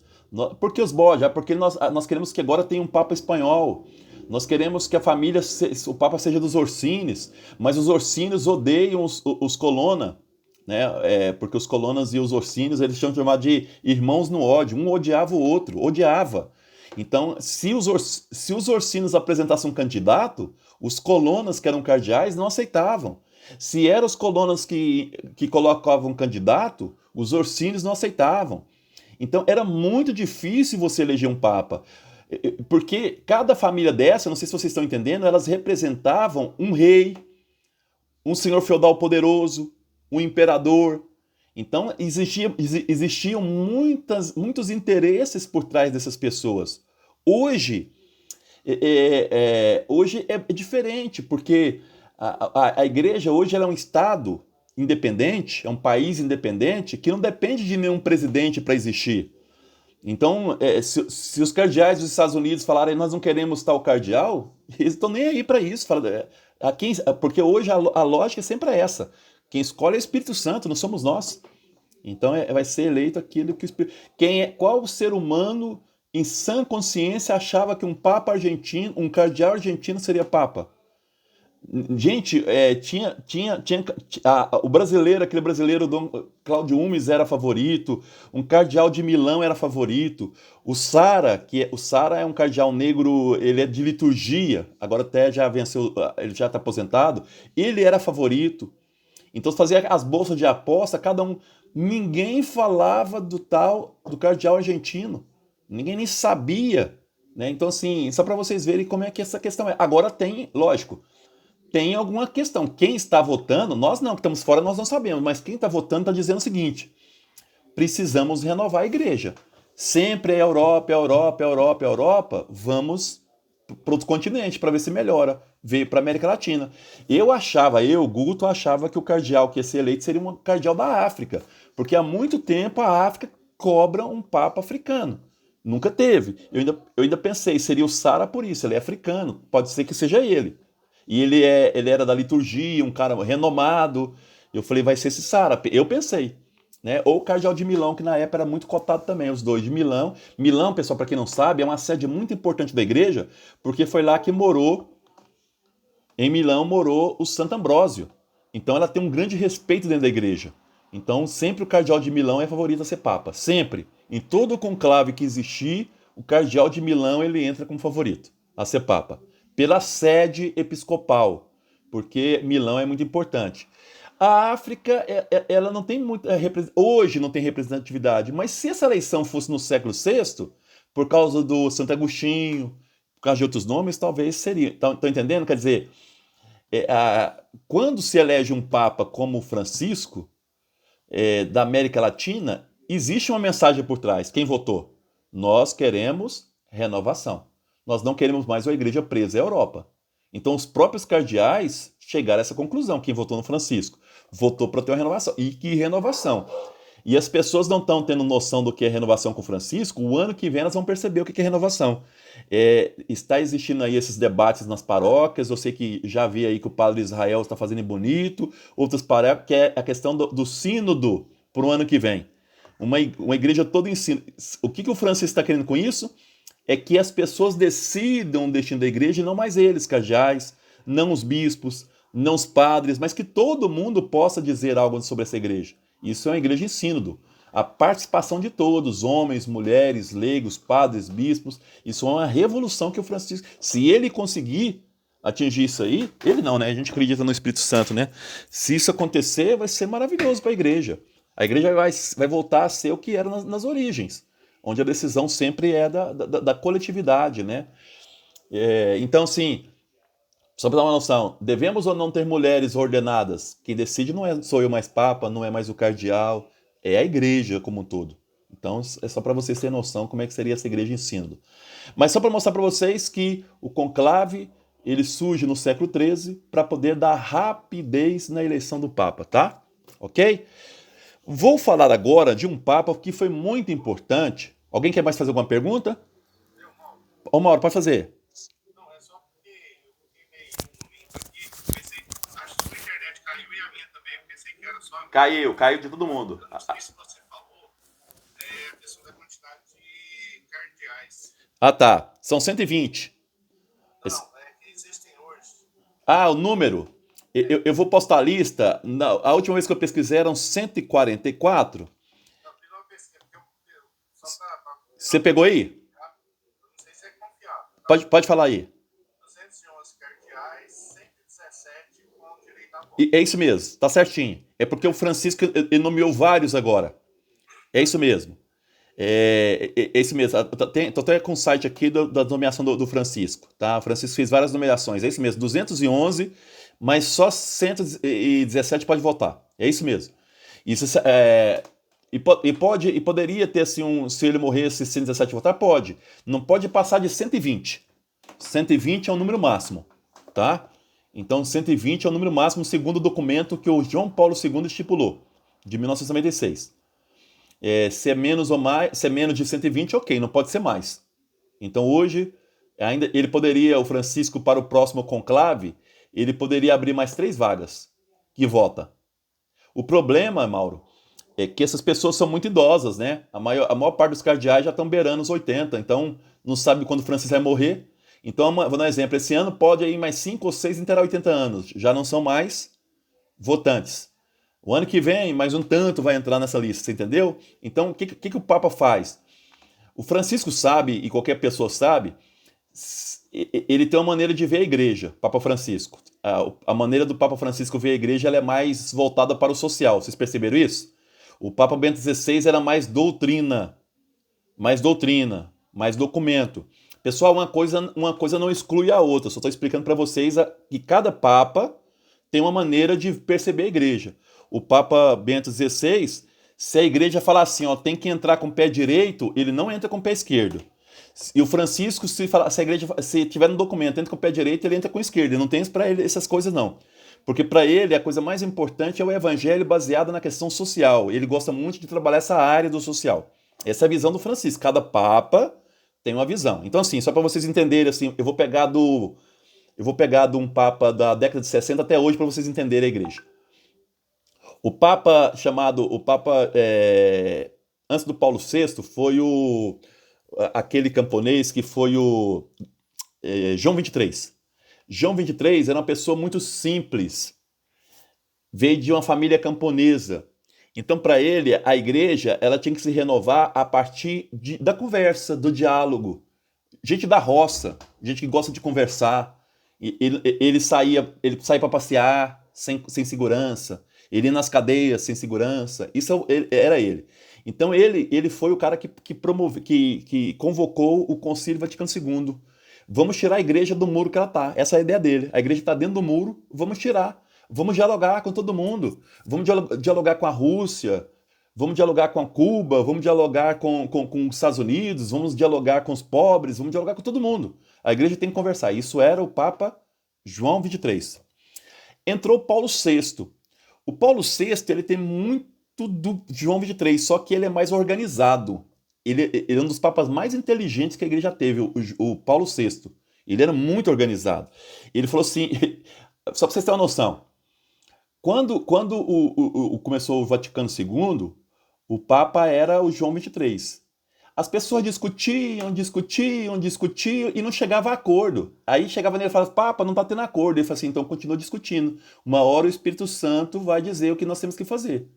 Por que os Borgias? Porque nós queremos que agora tenha um Papa espanhol. Nós queremos que o Papa seja dos Orsines, mas os Orsines odeiam os Colonna, né? Porque os Colonas e os Orsines, eles tinham chamado de irmãos no ódio. Um odiava o outro, odiava. Então, se os Orsines apresentassem um candidato, os Colonas, que eram cardeais, não aceitavam. Se eram os Colonas que colocavam um candidato, os Orsines não aceitavam. Então era muito difícil você eleger um papa. Porque cada família dessa, não sei se vocês estão entendendo, elas representavam um rei, um senhor feudal poderoso, um imperador. Então existiam muitos interesses por trás dessas pessoas. Hoje hoje é diferente, porque a igreja hoje ela é um Estado independente, é um país independente que não depende de nenhum presidente para existir. Então, se os cardeais dos Estados Unidos falarem nós não queremos tal cardeal, eles estão nem aí para isso. Porque hoje a lógica é sempre essa. Quem escolhe é o Espírito Santo, não somos nós. Então vai ser eleito aquilo que o Espírito... Qual ser humano em sã consciência achava que um papa argentino, um cardeal argentino seria papa? Gente, o brasileiro, aquele brasileiro, Dom Cláudio Umes era favorito, um cardeal de Milão era favorito, o Sara é um cardeal negro, ele é de liturgia, agora até já venceu, ele já está aposentado, ele era favorito. Então fazia as bolsas de aposta, cada um, ninguém falava do cardeal argentino, ninguém nem sabia, né? Então assim, só para vocês verem como é que essa questão é. Agora tem, lógico, tem alguma questão. Quem está votando, nós não, que estamos fora, nós não sabemos, mas quem está votando está dizendo o seguinte: precisamos renovar a igreja. Sempre é Europa, Europa, Europa, Europa, vamos para outro continente para ver se melhora. Veio para a América Latina. Guto, achava que o cardeal que ia ser eleito seria um cardeal da África, porque há muito tempo a África cobra um papa africano. Nunca teve. Eu ainda pensei, seria o Sara por isso, ele é africano, pode ser que seja ele. E ele era da liturgia, um cara renomado. Eu falei, vai ser esse Sara. Eu pensei, né? Ou o cardeal de Milão, que na época era muito cotado também, os dois de Milão. Milão, pessoal, para quem não sabe, é uma sede muito importante da igreja, porque foi lá que em Milão morou o Santo Ambrósio. Então ela tem um grande respeito dentro da igreja. Então sempre o cardeal de Milão é favorito a ser papa, sempre. Em todo o conclave que existir, o cardeal de Milão ele entra como favorito a ser papa, pela sede episcopal, porque Milão é muito importante. A África, ela não tem muita hoje não tem representatividade, mas se essa eleição fosse no século VI, por causa do Santo Agostinho, por causa de outros nomes, talvez seria. Estão entendendo? Quer dizer, quando se elege um papa como Francisco, da América Latina, existe uma mensagem por trás. Quem votou? Nós queremos renovação. Nós não queremos mais uma igreja presa à Europa. Então, os próprios cardeais chegaram a essa conclusão. Quem votou no Francisco votou para ter uma renovação. E que renovação! E as pessoas não estão tendo noção do que é renovação com Francisco. O ano que vem elas vão perceber o que é renovação. Está existindo aí esses debates nas paróquias. Eu sei que já vi aí que o padre Israel está fazendo bonito. Outras paróquias, que é a questão do sínodo para o ano que vem. Uma igreja toda em sínodo. O que o Francisco está querendo com isso? É que as pessoas decidam o destino da igreja e não mais eles, cardeais, não os bispos, não os padres, mas que todo mundo possa dizer algo sobre essa igreja. Isso é uma igreja em sínodo. A participação de todos, homens, mulheres, leigos, padres, bispos, isso é uma revolução que o Francisco, se ele conseguir atingir isso aí, ele não, né? A gente acredita no Espírito Santo, né? Se isso acontecer, vai ser maravilhoso para a igreja. A igreja vai voltar a ser o que era nas origens, onde a decisão sempre é da coletividade, né? Então, assim, só para dar uma noção, devemos ou não ter mulheres ordenadas? Quem decide não sou eu mais papa, não é mais o cardeal, é a igreja como um todo. Então, é só para vocês terem noção como é que seria essa igreja em sínodo. Mas só para mostrar para vocês que o conclave, ele surge no século XIII para poder dar rapidez na eleição do papa, tá? Ok? Vou falar agora de um papa que foi muito importante. Alguém quer mais fazer alguma pergunta? Ô, Mauro, pode fazer.
Não, é só porque eu fiquei meio no limbo aqui. Pensei, acho que sua internet caiu e a minha também. Eu pensei que era só a minha.
Caiu de todo mundo.
Eu não sei se você falou a questão da quantidade de cardeais.
Ah, tá. São 120.
Não, é que existem hoje.
Ah, o número. Eu vou postar a lista. A última vez que eu pesquisei eram 144.
Eu fiz uma pesquisa, porque só para
Você pegou aí?
eu não sei se é confiável.
Pode falar aí.
211 cardeais, 117 com direito a voto.
É isso mesmo, tá certinho. É porque o Francisco ele nomeou vários agora. É isso mesmo. É isso mesmo. Tô até com o site aqui da nomeação do Francisco. Tá? O Francisco fez várias nomeações. É isso mesmo. 211, mas só 117 pode votar. É isso mesmo. Isso, e poderia ter, assim, se ele morresse 117 votar? Pode. Não pode passar de 120. 120 é o número máximo. Tá? Então, 120 é o número máximo segundo o documento que o João Paulo II estipulou, de 1996. Se é menos ou mais, se é menos de 120, ok, não pode ser mais. Então hoje, ainda ele poderia, o Francisco, para o próximo conclave, ele poderia abrir mais 3 vagas que vota. O problema, Mauro, é que essas pessoas são muito idosas, né? A maior parte dos cardeais já estão beirando os 80, então não sabe quando o Francisco vai morrer. Então, vou dar um exemplo, esse ano pode aí mais 5 ou 6 terá 80 anos, já não são mais votantes. O ano que vem, mais um tanto vai entrar nessa lista, você entendeu? Então, o que o Papa faz? O Francisco sabe, e qualquer pessoa sabe, ele tem uma maneira de ver a igreja, Papa Francisco. A maneira do Papa Francisco ver a igreja ela é mais voltada para o social, vocês perceberam isso? O Papa Bento XVI era mais doutrina, mais documento. Pessoal, uma coisa não exclui a outra, só estou explicando para vocês que cada Papa tem uma maneira de perceber a igreja. O Papa Bento XVI, se a igreja falar assim, ó, tem que entrar com o pé direito, ele não entra com o pé esquerdo. E o Francisco, se a igreja se tiver no documento, entra com o pé direito, ele entra com o esquerdo. Ele não tem para ele essas coisas, não. Porque para ele a coisa mais importante é o evangelho baseado na questão social. Ele gosta muito de trabalhar essa área do social. Essa é a visão do Francisco. Cada Papa tem uma visão. Então, assim, só para vocês entenderem, assim, eu vou pegar Eu vou pegar de um papa da década de 60 até hoje para vocês entenderem a igreja. O papa antes do Paulo VI foi aquele camponês que foi o João 23. João 23 era uma pessoa muito simples, veio de uma família camponesa. Então, para ele, a igreja ela tinha que se renovar a partir da conversa, do diálogo. Gente da roça, gente que gosta de conversar. Ele saía para passear sem segurança. Ele ia nas cadeias sem segurança. Isso era ele. Então ele foi o cara que convocou o Concílio Vaticano II. Vamos tirar a igreja do muro que ela está. Essa é a ideia dele. A igreja está dentro do muro, vamos tirar. Vamos dialogar com todo mundo. Vamos dialogar com a Rússia. Vamos dialogar com a Cuba. Vamos dialogar com os Estados Unidos. Vamos dialogar com os pobres. Vamos dialogar com todo mundo. A igreja tem que conversar. Isso era o Papa João 23. Entrou Paulo VI. O Paulo VI ele tem muito do João 23, só que ele é mais organizado. Ele é um dos papas mais inteligentes que a igreja teve, o Paulo VI. Ele era muito organizado. Ele falou assim, só para vocês terem uma noção, quando começou o Vaticano II, o Papa era o João 23. As pessoas discutiam e não chegava a acordo. Aí chegava nele e falava, Papa, não está tendo acordo. Ele falou assim, então continua discutindo. Uma hora o Espírito Santo vai dizer o que nós temos que fazer.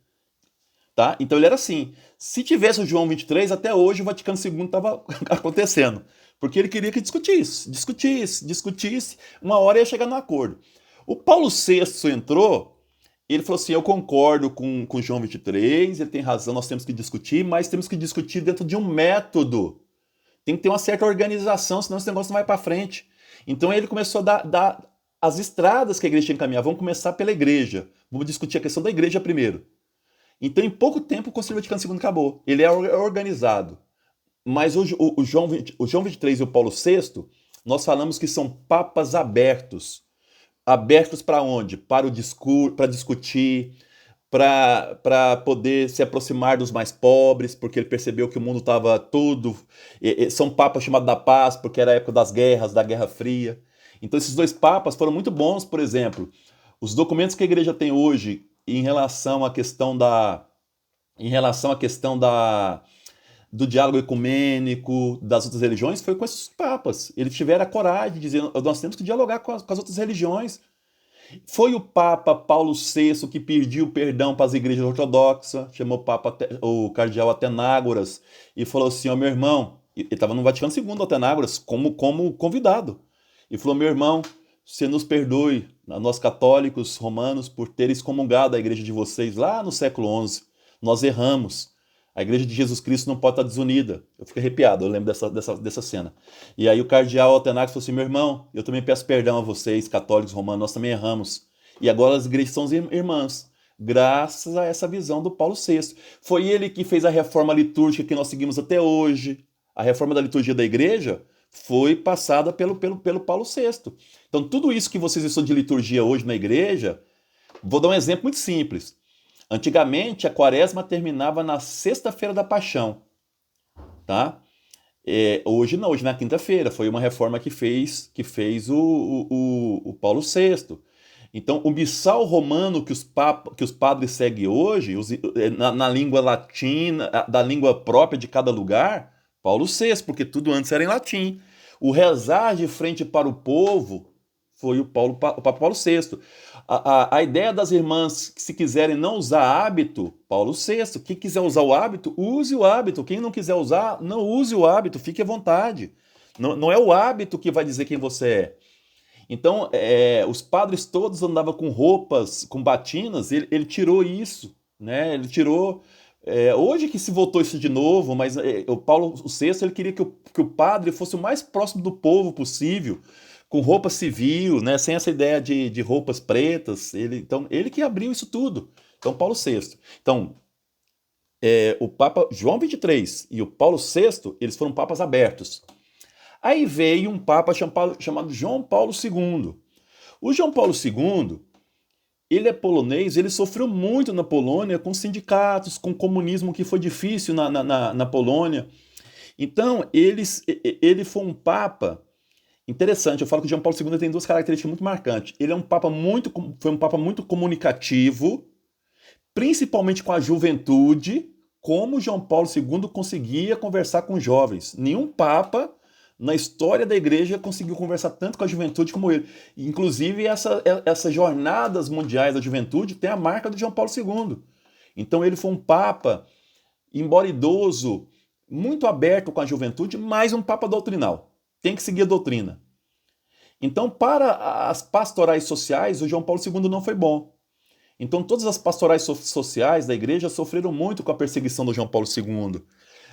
Tá? Então ele era assim. Se tivesse o João 23, até hoje o Vaticano II estava acontecendo. Porque ele queria que discutisse. Uma hora ia chegar no acordo. O Paulo VI entrou, ele falou assim, eu concordo com o João 23, ele tem razão, nós temos que discutir, mas temos que discutir dentro de um método. Tem que ter uma certa organização, senão esse negócio não vai para frente. Então ele começou a dar as estradas que a igreja tinha que caminhar. Vamos começar pela igreja. Vamos discutir a questão da igreja primeiro. Então, em pouco tempo, o Concílio Vaticano II acabou. Ele é organizado. Mas o João 23 e o Paulo VI, nós falamos que são papas abertos. Abertos para onde? Para o discurso, para discutir, para poder se aproximar dos mais pobres, porque ele percebeu que o mundo estava todo... São papas chamados da paz, porque era a época das guerras, da Guerra Fria. Então, esses dois papas foram muito bons, por exemplo. Os documentos que a igreja tem hoje em relação à questão do diálogo ecumênico das outras religiões foi com esses papas. Eles tiveram a coragem de dizer nós temos que dialogar com as outras religiões. Foi o Papa Paulo VI que pediu perdão para as igrejas ortodoxas, chamou o cardeal Atenágoras e falou assim, meu irmão, ele estava no Vaticano II, Atenágoras, como convidado, e falou, meu irmão, você nos perdoe, nós católicos romanos, por ter excomungado a igreja de vocês lá no século XI. Nós erramos. A igreja de Jesus Cristo não pode estar desunida. Eu fico arrepiado, eu lembro dessa cena. E aí o cardeal Atenágoras falou assim, meu irmão, eu também peço perdão a vocês, católicos romanos, nós também erramos. E agora as igrejas são irmãs, graças a essa visão do Paulo VI. Foi ele que fez a reforma litúrgica que nós seguimos até hoje. A reforma da liturgia da igreja foi passada pelo Paulo VI. Então, tudo isso que vocês estudam de liturgia hoje na igreja, vou dar um exemplo muito simples. Antigamente, a quaresma terminava na sexta-feira da Paixão. Tá? Hoje não, hoje na quinta-feira. Foi uma reforma que fez o Paulo VI. Então, o missal romano que os padres seguem hoje, na língua latina, da língua própria de cada lugar, Paulo VI, porque tudo antes era em latim. O rezar de frente para o povo foi o Papa Paulo VI. A ideia das irmãs que se quiserem não usar hábito, Paulo VI. Quem quiser usar o hábito, use o hábito. Quem não quiser usar, não use o hábito, fique à vontade. Não é o hábito que vai dizer quem você é. Então, os padres todos andavam com roupas, com batinas, ele tirou isso, né? Ele tirou... hoje que se voltou isso de novo, mas o Paulo VI ele queria que o padre fosse o mais próximo do povo possível, com roupa civil, né, sem essa ideia de roupas pretas. Então, ele que abriu isso tudo. Então, Paulo VI. Então, o Papa João 23 e o Paulo VI, eles foram papas abertos. Aí veio um papa chamado João Paulo II. O João Paulo II, ele é polonês, ele sofreu muito na Polônia com sindicatos, com comunismo que foi difícil na Polônia. Então, ele foi um papa Interessante, eu falo que o João Paulo II tem duas características muito marcantes. Ele é um papa foi um papa muito comunicativo, principalmente com a juventude, como João Paulo II conseguia conversar com os jovens. Nenhum papa na história da igreja conseguiu conversar tanto com a juventude como ele. Inclusive, essas jornadas mundiais da juventude têm a marca do João Paulo II. Então, ele foi um papa, embora idoso, muito aberto com a juventude, mas um papa doutrinal. Tem que seguir a doutrina. Então, para as pastorais sociais, o João Paulo II não foi bom. Então, todas as pastorais sociais da igreja sofreram muito com a perseguição do João Paulo II.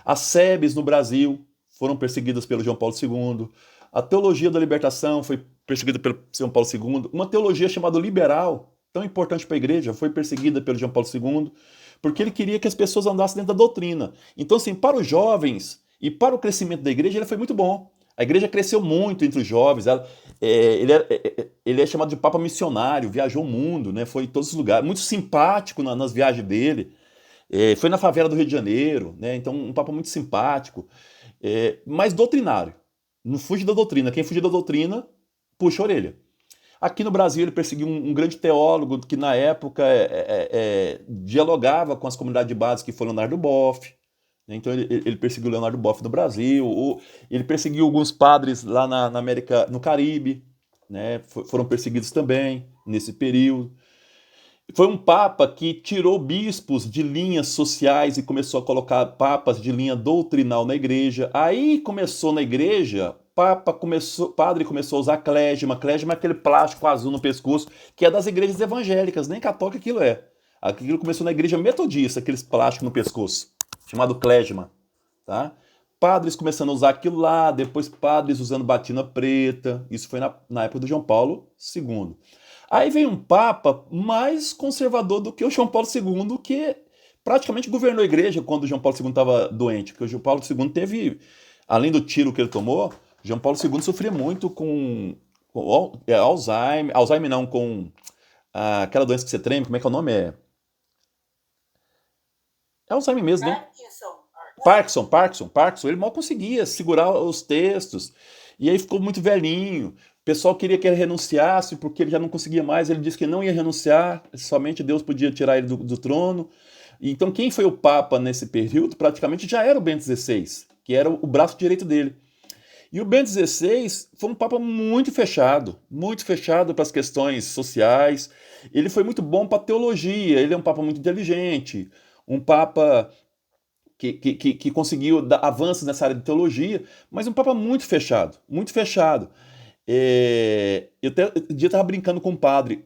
As SEBs no Brasil foram perseguidas pelo João Paulo II. A teologia da libertação foi perseguida pelo João Paulo II. Uma teologia chamada liberal, tão importante para a igreja, foi perseguida pelo João Paulo II, porque ele queria que as pessoas andassem dentro da doutrina. Então, assim, para os jovens e para o crescimento da igreja, ele foi muito bom. A igreja cresceu muito entre os jovens. Ele é chamado de Papa missionário, viajou o mundo, né? Foi em todos os lugares. Muito simpático nas viagens dele. Foi na favela do Rio de Janeiro, né? Então, um Papa muito simpático, mas doutrinário. Não fuge da doutrina. Quem fugir da doutrina, puxa a orelha. Aqui no Brasil, ele perseguiu um grande teólogo que, na época, dialogava com as comunidades de base, que foi Leonardo Boff. Então ele perseguiu Leonardo Boff no Brasil, ele perseguiu alguns padres lá na América, no Caribe, né? Foram perseguidos também nesse período. Foi um papa que tirou bispos de linhas sociais e começou a colocar papas de linha doutrinal na igreja. Aí começou na igreja, padre começou a usar clésima. Clésima é aquele plástico azul no pescoço, que é das igrejas evangélicas, nem católica aquilo é. Aquilo começou na igreja metodista, aqueles plásticos no pescoço, chamado clésima, tá? Padres começando a usar aquilo lá, depois padres usando batina preta. Isso foi na época do João Paulo II. Aí vem um papa mais conservador do que o João Paulo II, que praticamente governou a igreja quando o João Paulo II estava doente. Porque o João Paulo II teve, além do tiro que ele tomou, João Paulo II sofria muito com Alzheimer. Alzheimer não, com aquela doença que você treme, como é que é o nome? É Alzheimer mesmo, né? Parkinson. Ele mal conseguia segurar os textos. E aí ficou muito velhinho. O pessoal queria que ele renunciasse, porque ele já não conseguia mais. Ele disse que não ia renunciar, somente Deus podia tirar ele do trono. Então, quem foi o Papa nesse período praticamente já era o Bento XVI, que era o braço direito dele. E o Bento XVI foi um Papa muito fechado para as questões sociais. Ele foi muito bom para a teologia, ele é um Papa muito inteligente, um Papa que conseguiu dar avanços nessa área de teologia, mas um Papa muito fechado, muito fechado. Eu até um dia estava brincando com um padre.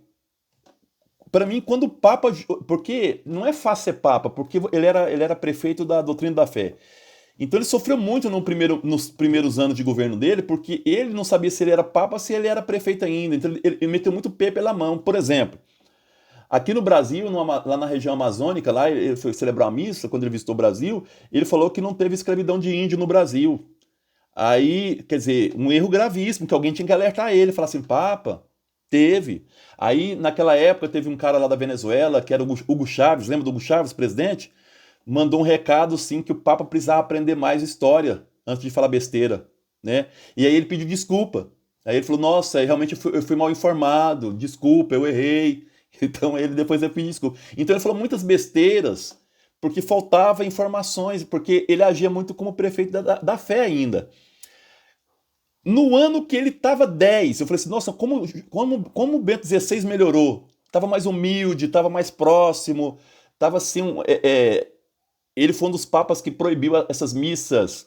Para mim, quando o Papa. Porque não é fácil ser Papa, porque ele era prefeito da doutrina da fé. Então ele sofreu muito nos primeiros anos de governo dele, porque ele não sabia se ele era Papa ou se ele era prefeito ainda. Então ele meteu muito pé pela mão. Por exemplo, aqui no Brasil, lá na região amazônica, lá ele foi celebrar a missa, quando ele visitou o Brasil, ele falou que não teve escravidão de índio no Brasil. Aí, quer dizer, um erro gravíssimo, que alguém tinha que alertar ele, falar assim, Papa, teve. Aí, naquela época, teve um cara lá da Venezuela, que era o Hugo Chávez, lembra do Hugo Chávez, presidente? Mandou um recado, sim, que o Papa precisava aprender mais história antes de falar besteira, né? E aí ele pediu desculpa. Aí ele falou, nossa, realmente eu fui mal informado, desculpa, eu errei. Então ele depois pediu desculpa. Então ele falou muitas besteiras, porque faltava informações, porque ele agia muito como prefeito da fé ainda. No ano que ele estava 10, eu falei assim, nossa, como o Bento XVI melhorou? Estava mais humilde, estava mais próximo, estava assim... ele foi um dos papas que proibiu essas missas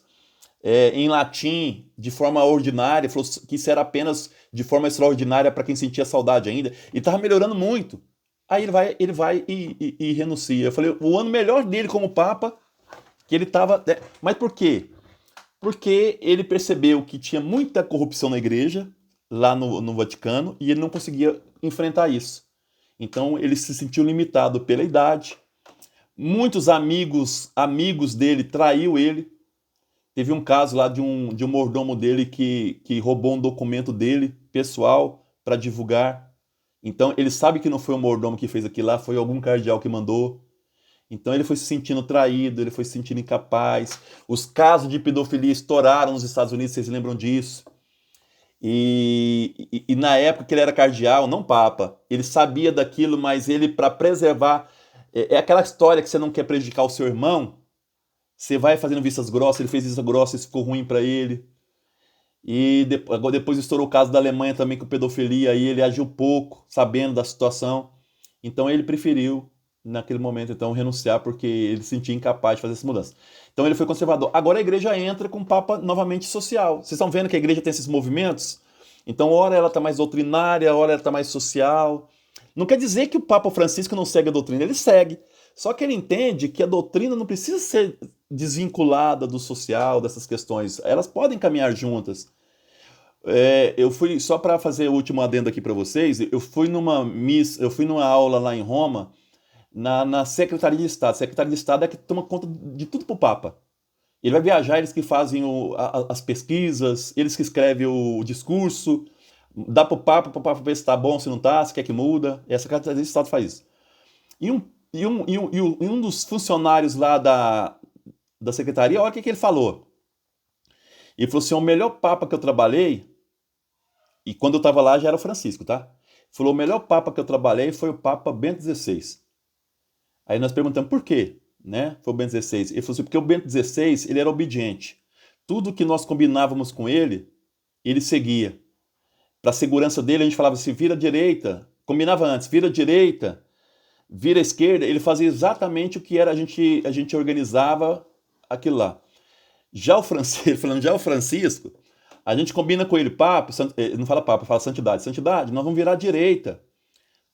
em latim de forma ordinária, falou que isso era apenas de forma extraordinária para quem sentia saudade ainda, e estava melhorando muito. Aí ele vai e renuncia. Eu falei, o ano melhor dele como Papa, que ele estava... Mas por quê? Porque ele percebeu que tinha muita corrupção na igreja, lá no Vaticano, e ele não conseguia enfrentar isso. Então ele se sentiu limitado pela idade. Muitos amigos dele traiu ele. Teve um caso lá de um mordomo dele que roubou um documento dele, pessoal, para divulgar. Então, ele sabe que não foi o mordomo que fez aquilo lá, foi algum cardeal que mandou. Então, ele foi se sentindo traído, ele foi se sentindo incapaz. Os casos de pedofilia estouraram nos Estados Unidos, vocês lembram disso? E na época que ele era cardeal, não papa, ele sabia daquilo, mas ele, para preservar, é aquela história que você não quer prejudicar o seu irmão, você vai fazendo vistas grossas, ele fez vista grossa, isso ficou ruim para ele. E depois estourou o caso da Alemanha também com pedofilia, aí ele agiu pouco, sabendo da situação. Então ele preferiu, naquele momento, então, renunciar, porque ele se sentia incapaz de fazer essa mudança. Então ele foi conservador. Agora a igreja entra com um papa novamente social. Vocês estão vendo que a igreja tem esses movimentos? Então, ora ela está mais doutrinária, ora ela está mais social. Não quer dizer que o Papa Francisco não segue a doutrina, ele segue. Só que ele entende que a doutrina não precisa ser desvinculada do social, dessas questões. Elas podem caminhar juntas. Eu fui, só para fazer o último adendo aqui para vocês, eu fui numa aula lá em Roma, na Secretaria de Estado. A Secretaria de Estado é que toma conta de tudo para o Papa. Ele vai viajar, eles que fazem as pesquisas, eles que escrevem o discurso, dá para o Papa ver se está bom, se não está, se quer que muda. E a Secretaria de Estado faz isso. E um dos funcionários lá da secretaria, olha o que ele falou. Ele falou assim: o melhor Papa que eu trabalhei, e quando eu estava lá já era o Francisco, tá? Ele falou: o melhor Papa que eu trabalhei foi o Papa Bento XVI. Aí nós perguntamos por quê, né? Foi o Bento XVI. Ele falou assim: porque o Bento XVI, ele era obediente. Tudo que nós combinávamos com ele, ele seguia. Para a segurança dele, a gente falava assim: vira à direita. Combinava antes: vira à direita, vira à esquerda. Ele fazia exatamente o que era, a gente organizava aquilo lá. Já o Francisco, falando já o Francisco, a gente combina com ele: Papa, não fala Papa, fala santidade. Santidade, nós vamos virar à direita.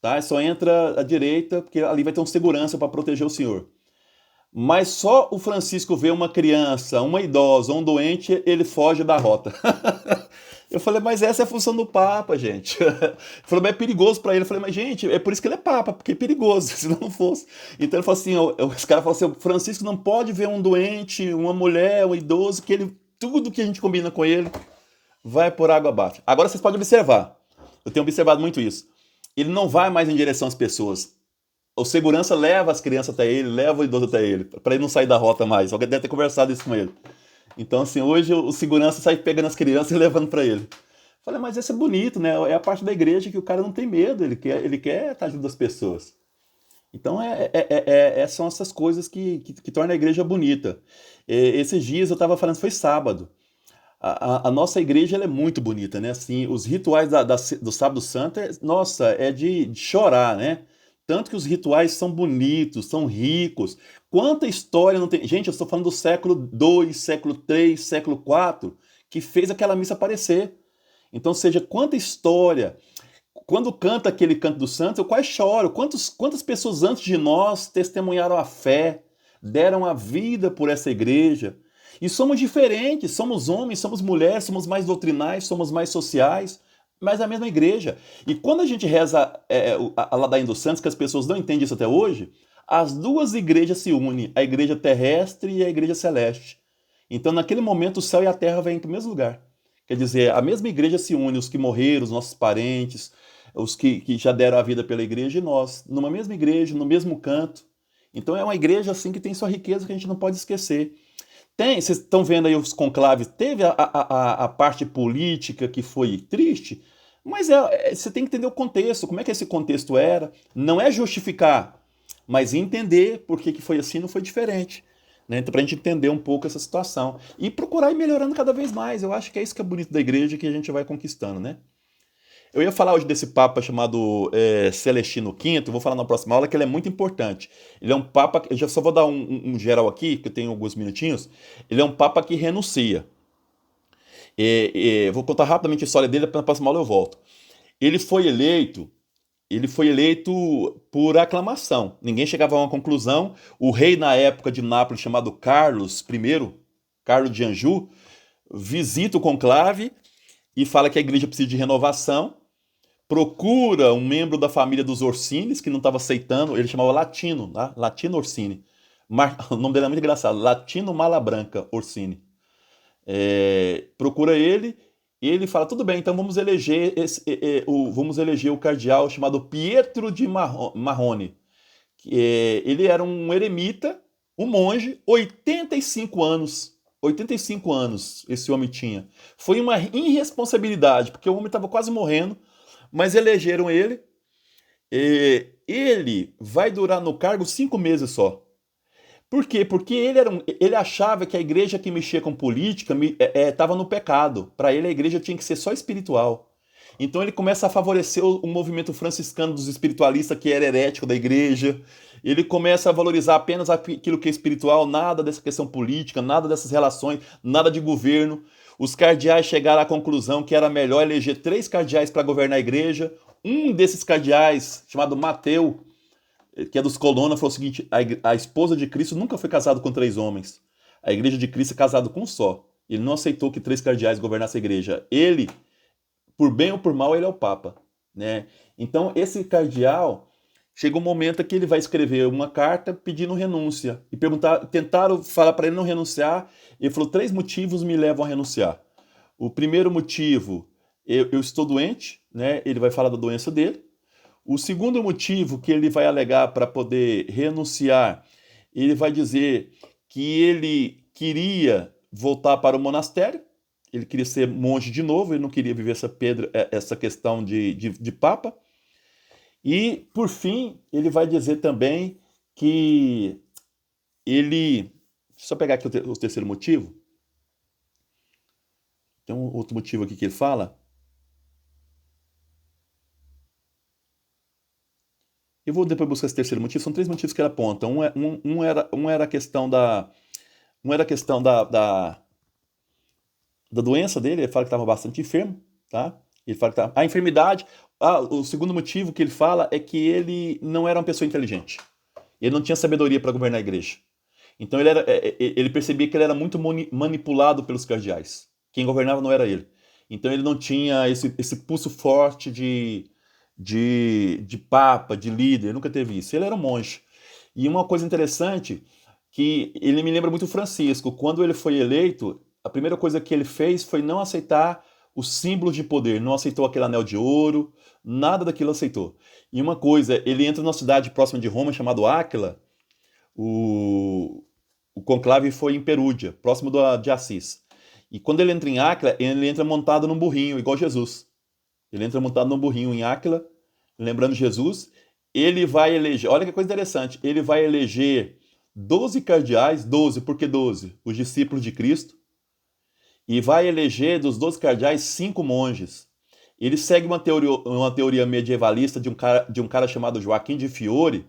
Tá? Só entra à direita, porque ali vai ter um segurança para proteger o senhor. Mas só o Francisco vê uma criança, uma idosa, um doente, ele foge da rota. Eu falei: mas essa é a função do Papa, gente. Ele falou: mas é perigoso para ele. Eu falei: mas gente, é por isso que ele é Papa, porque é perigoso, se não fosse. Então ele falou assim: os caras falaram assim: o Francisco não pode ver um doente, uma mulher, um idoso, que ele, tudo que a gente combina com ele vai por água abaixo. Agora vocês podem observar, eu tenho observado muito isso. Ele não vai mais em direção às pessoas. O segurança leva as crianças até ele, leva o idoso até ele, para ele não sair da rota mais. Alguém deve ter conversado isso com ele. Então, assim, hoje o segurança sai pegando as crianças e levando para ele. Falei: mas isso é bonito, né? É a parte da igreja que o cara não tem medo, ele quer estar junto das pessoas. Então, são essas coisas que tornam a igreja bonita. Esses dias eu estava falando, foi sábado. A nossa igreja ela é muito bonita, né? Assim, os rituais do Sábado Santo, nossa, é de chorar, né? Tanto que os rituais são bonitos, são ricos. Quanta história não tem. Gente, eu estou falando do século II, século III, século IV, que fez aquela missa aparecer. Então, seja, quanta história. Quando canta aquele canto dos santos, eu quase choro. Quantas pessoas antes de nós testemunharam a fé, deram a vida por essa igreja. E somos diferentes, somos homens, somos mulheres, somos mais doutrinais, somos mais sociais, mas é a mesma igreja. E quando a gente reza a ladainha dos santos, que as pessoas não entendem isso até hoje, as duas igrejas se unem, a igreja terrestre e a igreja celeste. Então, naquele momento, o céu e a terra vêm para o mesmo lugar. Quer dizer, a mesma igreja se une, os que morreram, os nossos parentes, os que já deram a vida pela igreja, e nós, numa mesma igreja, no mesmo canto. Então é uma igreja assim que tem sua riqueza que a gente não pode esquecer. Vocês estão vendo aí os conclaves, teve a parte política que foi triste, mas você tem que entender o contexto, como é que esse contexto era. Não é justificar, mas entender por que foi assim, não foi diferente. Né? Então, para a gente entender um pouco essa situação. E procurar ir melhorando cada vez mais. Eu acho que é isso que é bonito da igreja, que a gente vai conquistando, né? Eu ia falar hoje desse Papa chamado Celestino V, vou falar na próxima aula, que ele é muito importante. Ele é um Papa, eu já só vou dar um geral aqui, que eu tenho alguns minutinhos. Ele é um Papa que renuncia. Vou contar rapidamente a história dele, na próxima aula eu volto. Ele foi eleito por aclamação. Ninguém chegava a uma conclusão. O rei na época de Nápoles, chamado Carlos I, Carlos de Anjou, visita o conclave e fala que a igreja precisa de renovação. Procura um membro da família dos Orsini, que não estava aceitando, ele chamava Latino, tá? Latino Orsini. O nome dele é muito engraçado, Latino Malabranca Orsini. Procura ele, e ele fala: tudo bem, então vamos eleger o cardeal chamado Pietro de Marrone. Ele era um eremita, um monge, 85 anos. 85 anos esse homem tinha. Foi uma irresponsabilidade, porque o homem estava quase morrendo, mas elegeram ele. Ele vai durar no cargo 5 meses só. Por quê? Porque ele achava que a igreja que mexia com política estava no pecado. Para ele, a igreja tinha que ser só espiritual. Então ele começa a favorecer o movimento franciscano dos espiritualistas, que era herético da igreja. Ele começa a valorizar apenas aquilo que é espiritual, nada dessa questão política, nada dessas relações, nada de governo. Os cardeais chegaram à conclusão que era melhor eleger 3 cardeais para governar a igreja. Um desses cardeais, chamado Mateu, que é dos Colonna, falou o seguinte: a esposa de Cristo nunca foi casada com 3 homens. A igreja de Cristo é casada com um só. Ele não aceitou que 3 cardeais governassem a igreja. Ele, por bem ou por mal, ele é o Papa, né? Então, esse cardeal, chega um momento que ele vai escrever uma carta pedindo renúncia. E tentaram falar para ele não renunciar. Ele falou: 3 motivos me levam a renunciar. O primeiro motivo, eu estou doente, né? Ele vai falar da doença dele. O segundo motivo que ele vai alegar para poder renunciar, ele vai dizer que ele queria voltar para o monastério, ele queria ser monge de novo, ele não queria viver essa questão de papa. E, por fim, ele vai dizer também que ele... Deixa eu só pegar aqui o terceiro motivo. Tem um outro motivo aqui que ele fala. Eu vou depois buscar esse terceiro motivo. São 3 motivos que ele aponta. Um era a questão da doença dele. Ele fala que estava bastante enfermo, tá? Ele fala que a enfermidade. O segundo motivo que ele fala é que ele não era uma pessoa inteligente. Ele não tinha sabedoria para governar a igreja. Então ele percebia que ele era muito manipulado pelos cardeais. Quem governava não era ele. Então ele não tinha esse pulso forte de papa, de líder, nunca teve isso. Ele era um monge. E uma coisa interessante, que ele me lembra muito Francisco. Quando ele foi eleito, a primeira coisa que ele fez foi não aceitar os símbolos de poder, não aceitou aquele anel de ouro, nada daquilo aceitou. E uma coisa, ele entra numa cidade próxima de Roma, chamada Áquila. O conclave foi em Perúdia, próximo de Assis. E quando ele entra em Áquila, ele entra montado num burrinho, igual Jesus. Ele entra montado num burrinho em Áquila, lembrando Jesus. Ele vai eleger, olha que coisa interessante, ele vai eleger 12 cardeais, 12, por que 12? Os discípulos de Cristo. E vai eleger dos 12 cardeais 5 monges. Ele segue uma teoria medievalista de um cara chamado Joaquim de Fiore,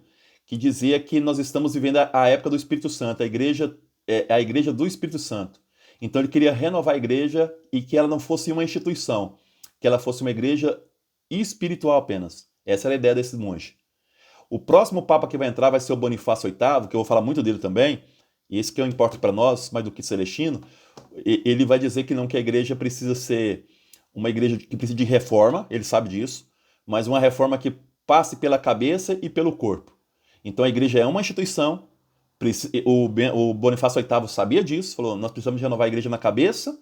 que dizia que nós estamos vivendo a época do Espírito Santo, a igreja é a igreja do Espírito Santo. Então ele queria renovar a igreja e que ela não fosse uma instituição, que ela fosse uma igreja espiritual apenas. Essa era a ideia desse monge. O próximo papa que vai entrar vai ser o Bonifácio VIII, que eu vou falar muito dele também, e esse que é o importa para nós, mais do que Celestino. Ele vai dizer que não, que a igreja precisa ser uma igreja que precisa de reforma, ele sabe disso, mas uma reforma que passe pela cabeça e pelo corpo. Então a igreja é uma instituição, o Bonifácio VIII sabia disso, falou: nós precisamos renovar a igreja na cabeça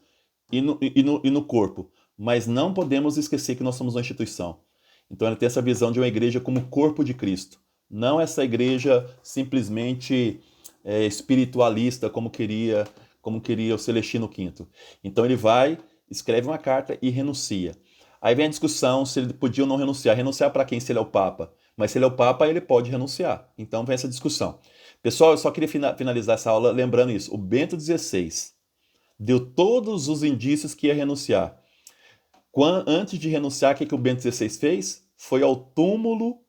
e no corpo, mas não podemos esquecer que nós somos uma instituição. Então ele tem essa visão de uma igreja como corpo de Cristo, não essa igreja simplesmente espiritualista como queria o Celestino V. Então ele vai, escreve uma carta e renuncia. Aí vem a discussão se ele podia ou não renunciar. Renunciar para quem, se ele é o Papa? Mas se ele é o Papa, ele pode renunciar. Então vem essa discussão. Pessoal, eu só queria finalizar essa aula lembrando isso. O Bento XVI deu todos os indícios que ia renunciar. Antes de renunciar, o que o Bento XVI fez? Foi ao túmulo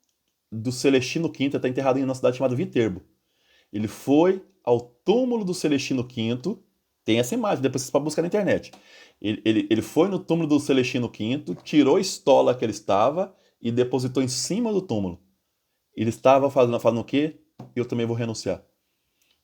do Celestino V, está enterrado em uma cidade chamada Viterbo. Ele foi ao túmulo do Celestino V, tem essa imagem, depois vocês podem buscar na internet. Ele foi no túmulo do Celestino V, tirou a estola que ele estava e depositou em cima do túmulo. Ele estava falando o quê? Eu também vou renunciar.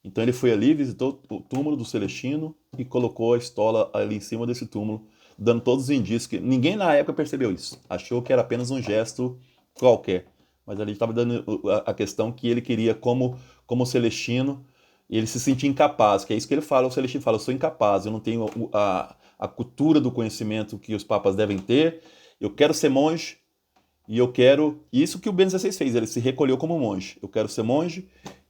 Então ele foi ali, visitou o túmulo do Celestino e colocou a estola ali em cima desse túmulo, dando todos os indícios que ninguém na época percebeu isso. Achou que era apenas um gesto qualquer. Mas ali estava dando a questão que ele queria como Celestino, e ele se sentia incapaz, que é isso que ele fala, o Celestino fala: eu sou incapaz, eu não tenho a cultura do conhecimento que os papas devem ter, eu quero ser monge, e eu quero... Isso que o Bento XVI fez, ele se recolheu como monge. Eu quero ser monge,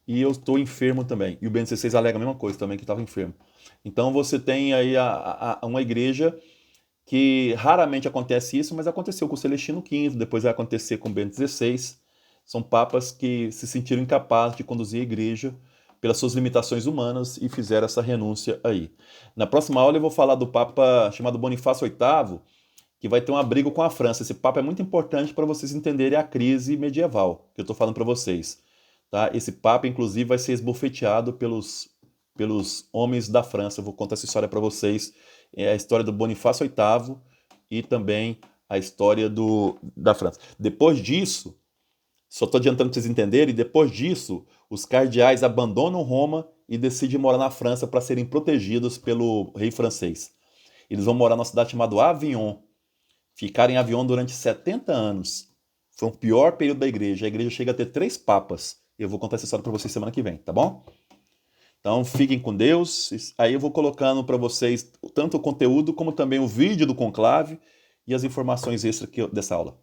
e eu estou enfermo também. E o Bento XVI alega a mesma coisa também, que estava enfermo. Então você tem aí uma igreja que raramente acontece isso, mas aconteceu com o Celestino V, depois vai acontecer com o Bento XVI. São papas que se sentiram incapazes de conduzir a igreja pelas suas limitações humanas e fizeram essa renúncia aí. Na próxima aula eu vou falar do papa chamado Bonifácio VIII, que vai ter um abrigo com a França. Esse papa é muito importante para vocês entenderem a crise medieval que eu estou falando para vocês. Tá? Esse papa, inclusive, vai ser esbofeteado pelos homens da França. Eu vou contar essa história para vocês. É a história do Bonifácio VIII e também a história da França. Depois disso, só estou adiantando para vocês entenderem, depois disso, os cardeais abandonam Roma e decidem morar na França para serem protegidos pelo rei francês. Eles vão morar numa cidade chamada Avignon. Ficaram em Avignon durante 70 anos. Foi o pior período da igreja. A igreja chega a ter 3 papas. Eu vou contar essa história para vocês semana que vem, tá bom? Então fiquem com Deus. Aí eu vou colocando para vocês tanto o conteúdo como também o vídeo do conclave e as informações extras dessa aula.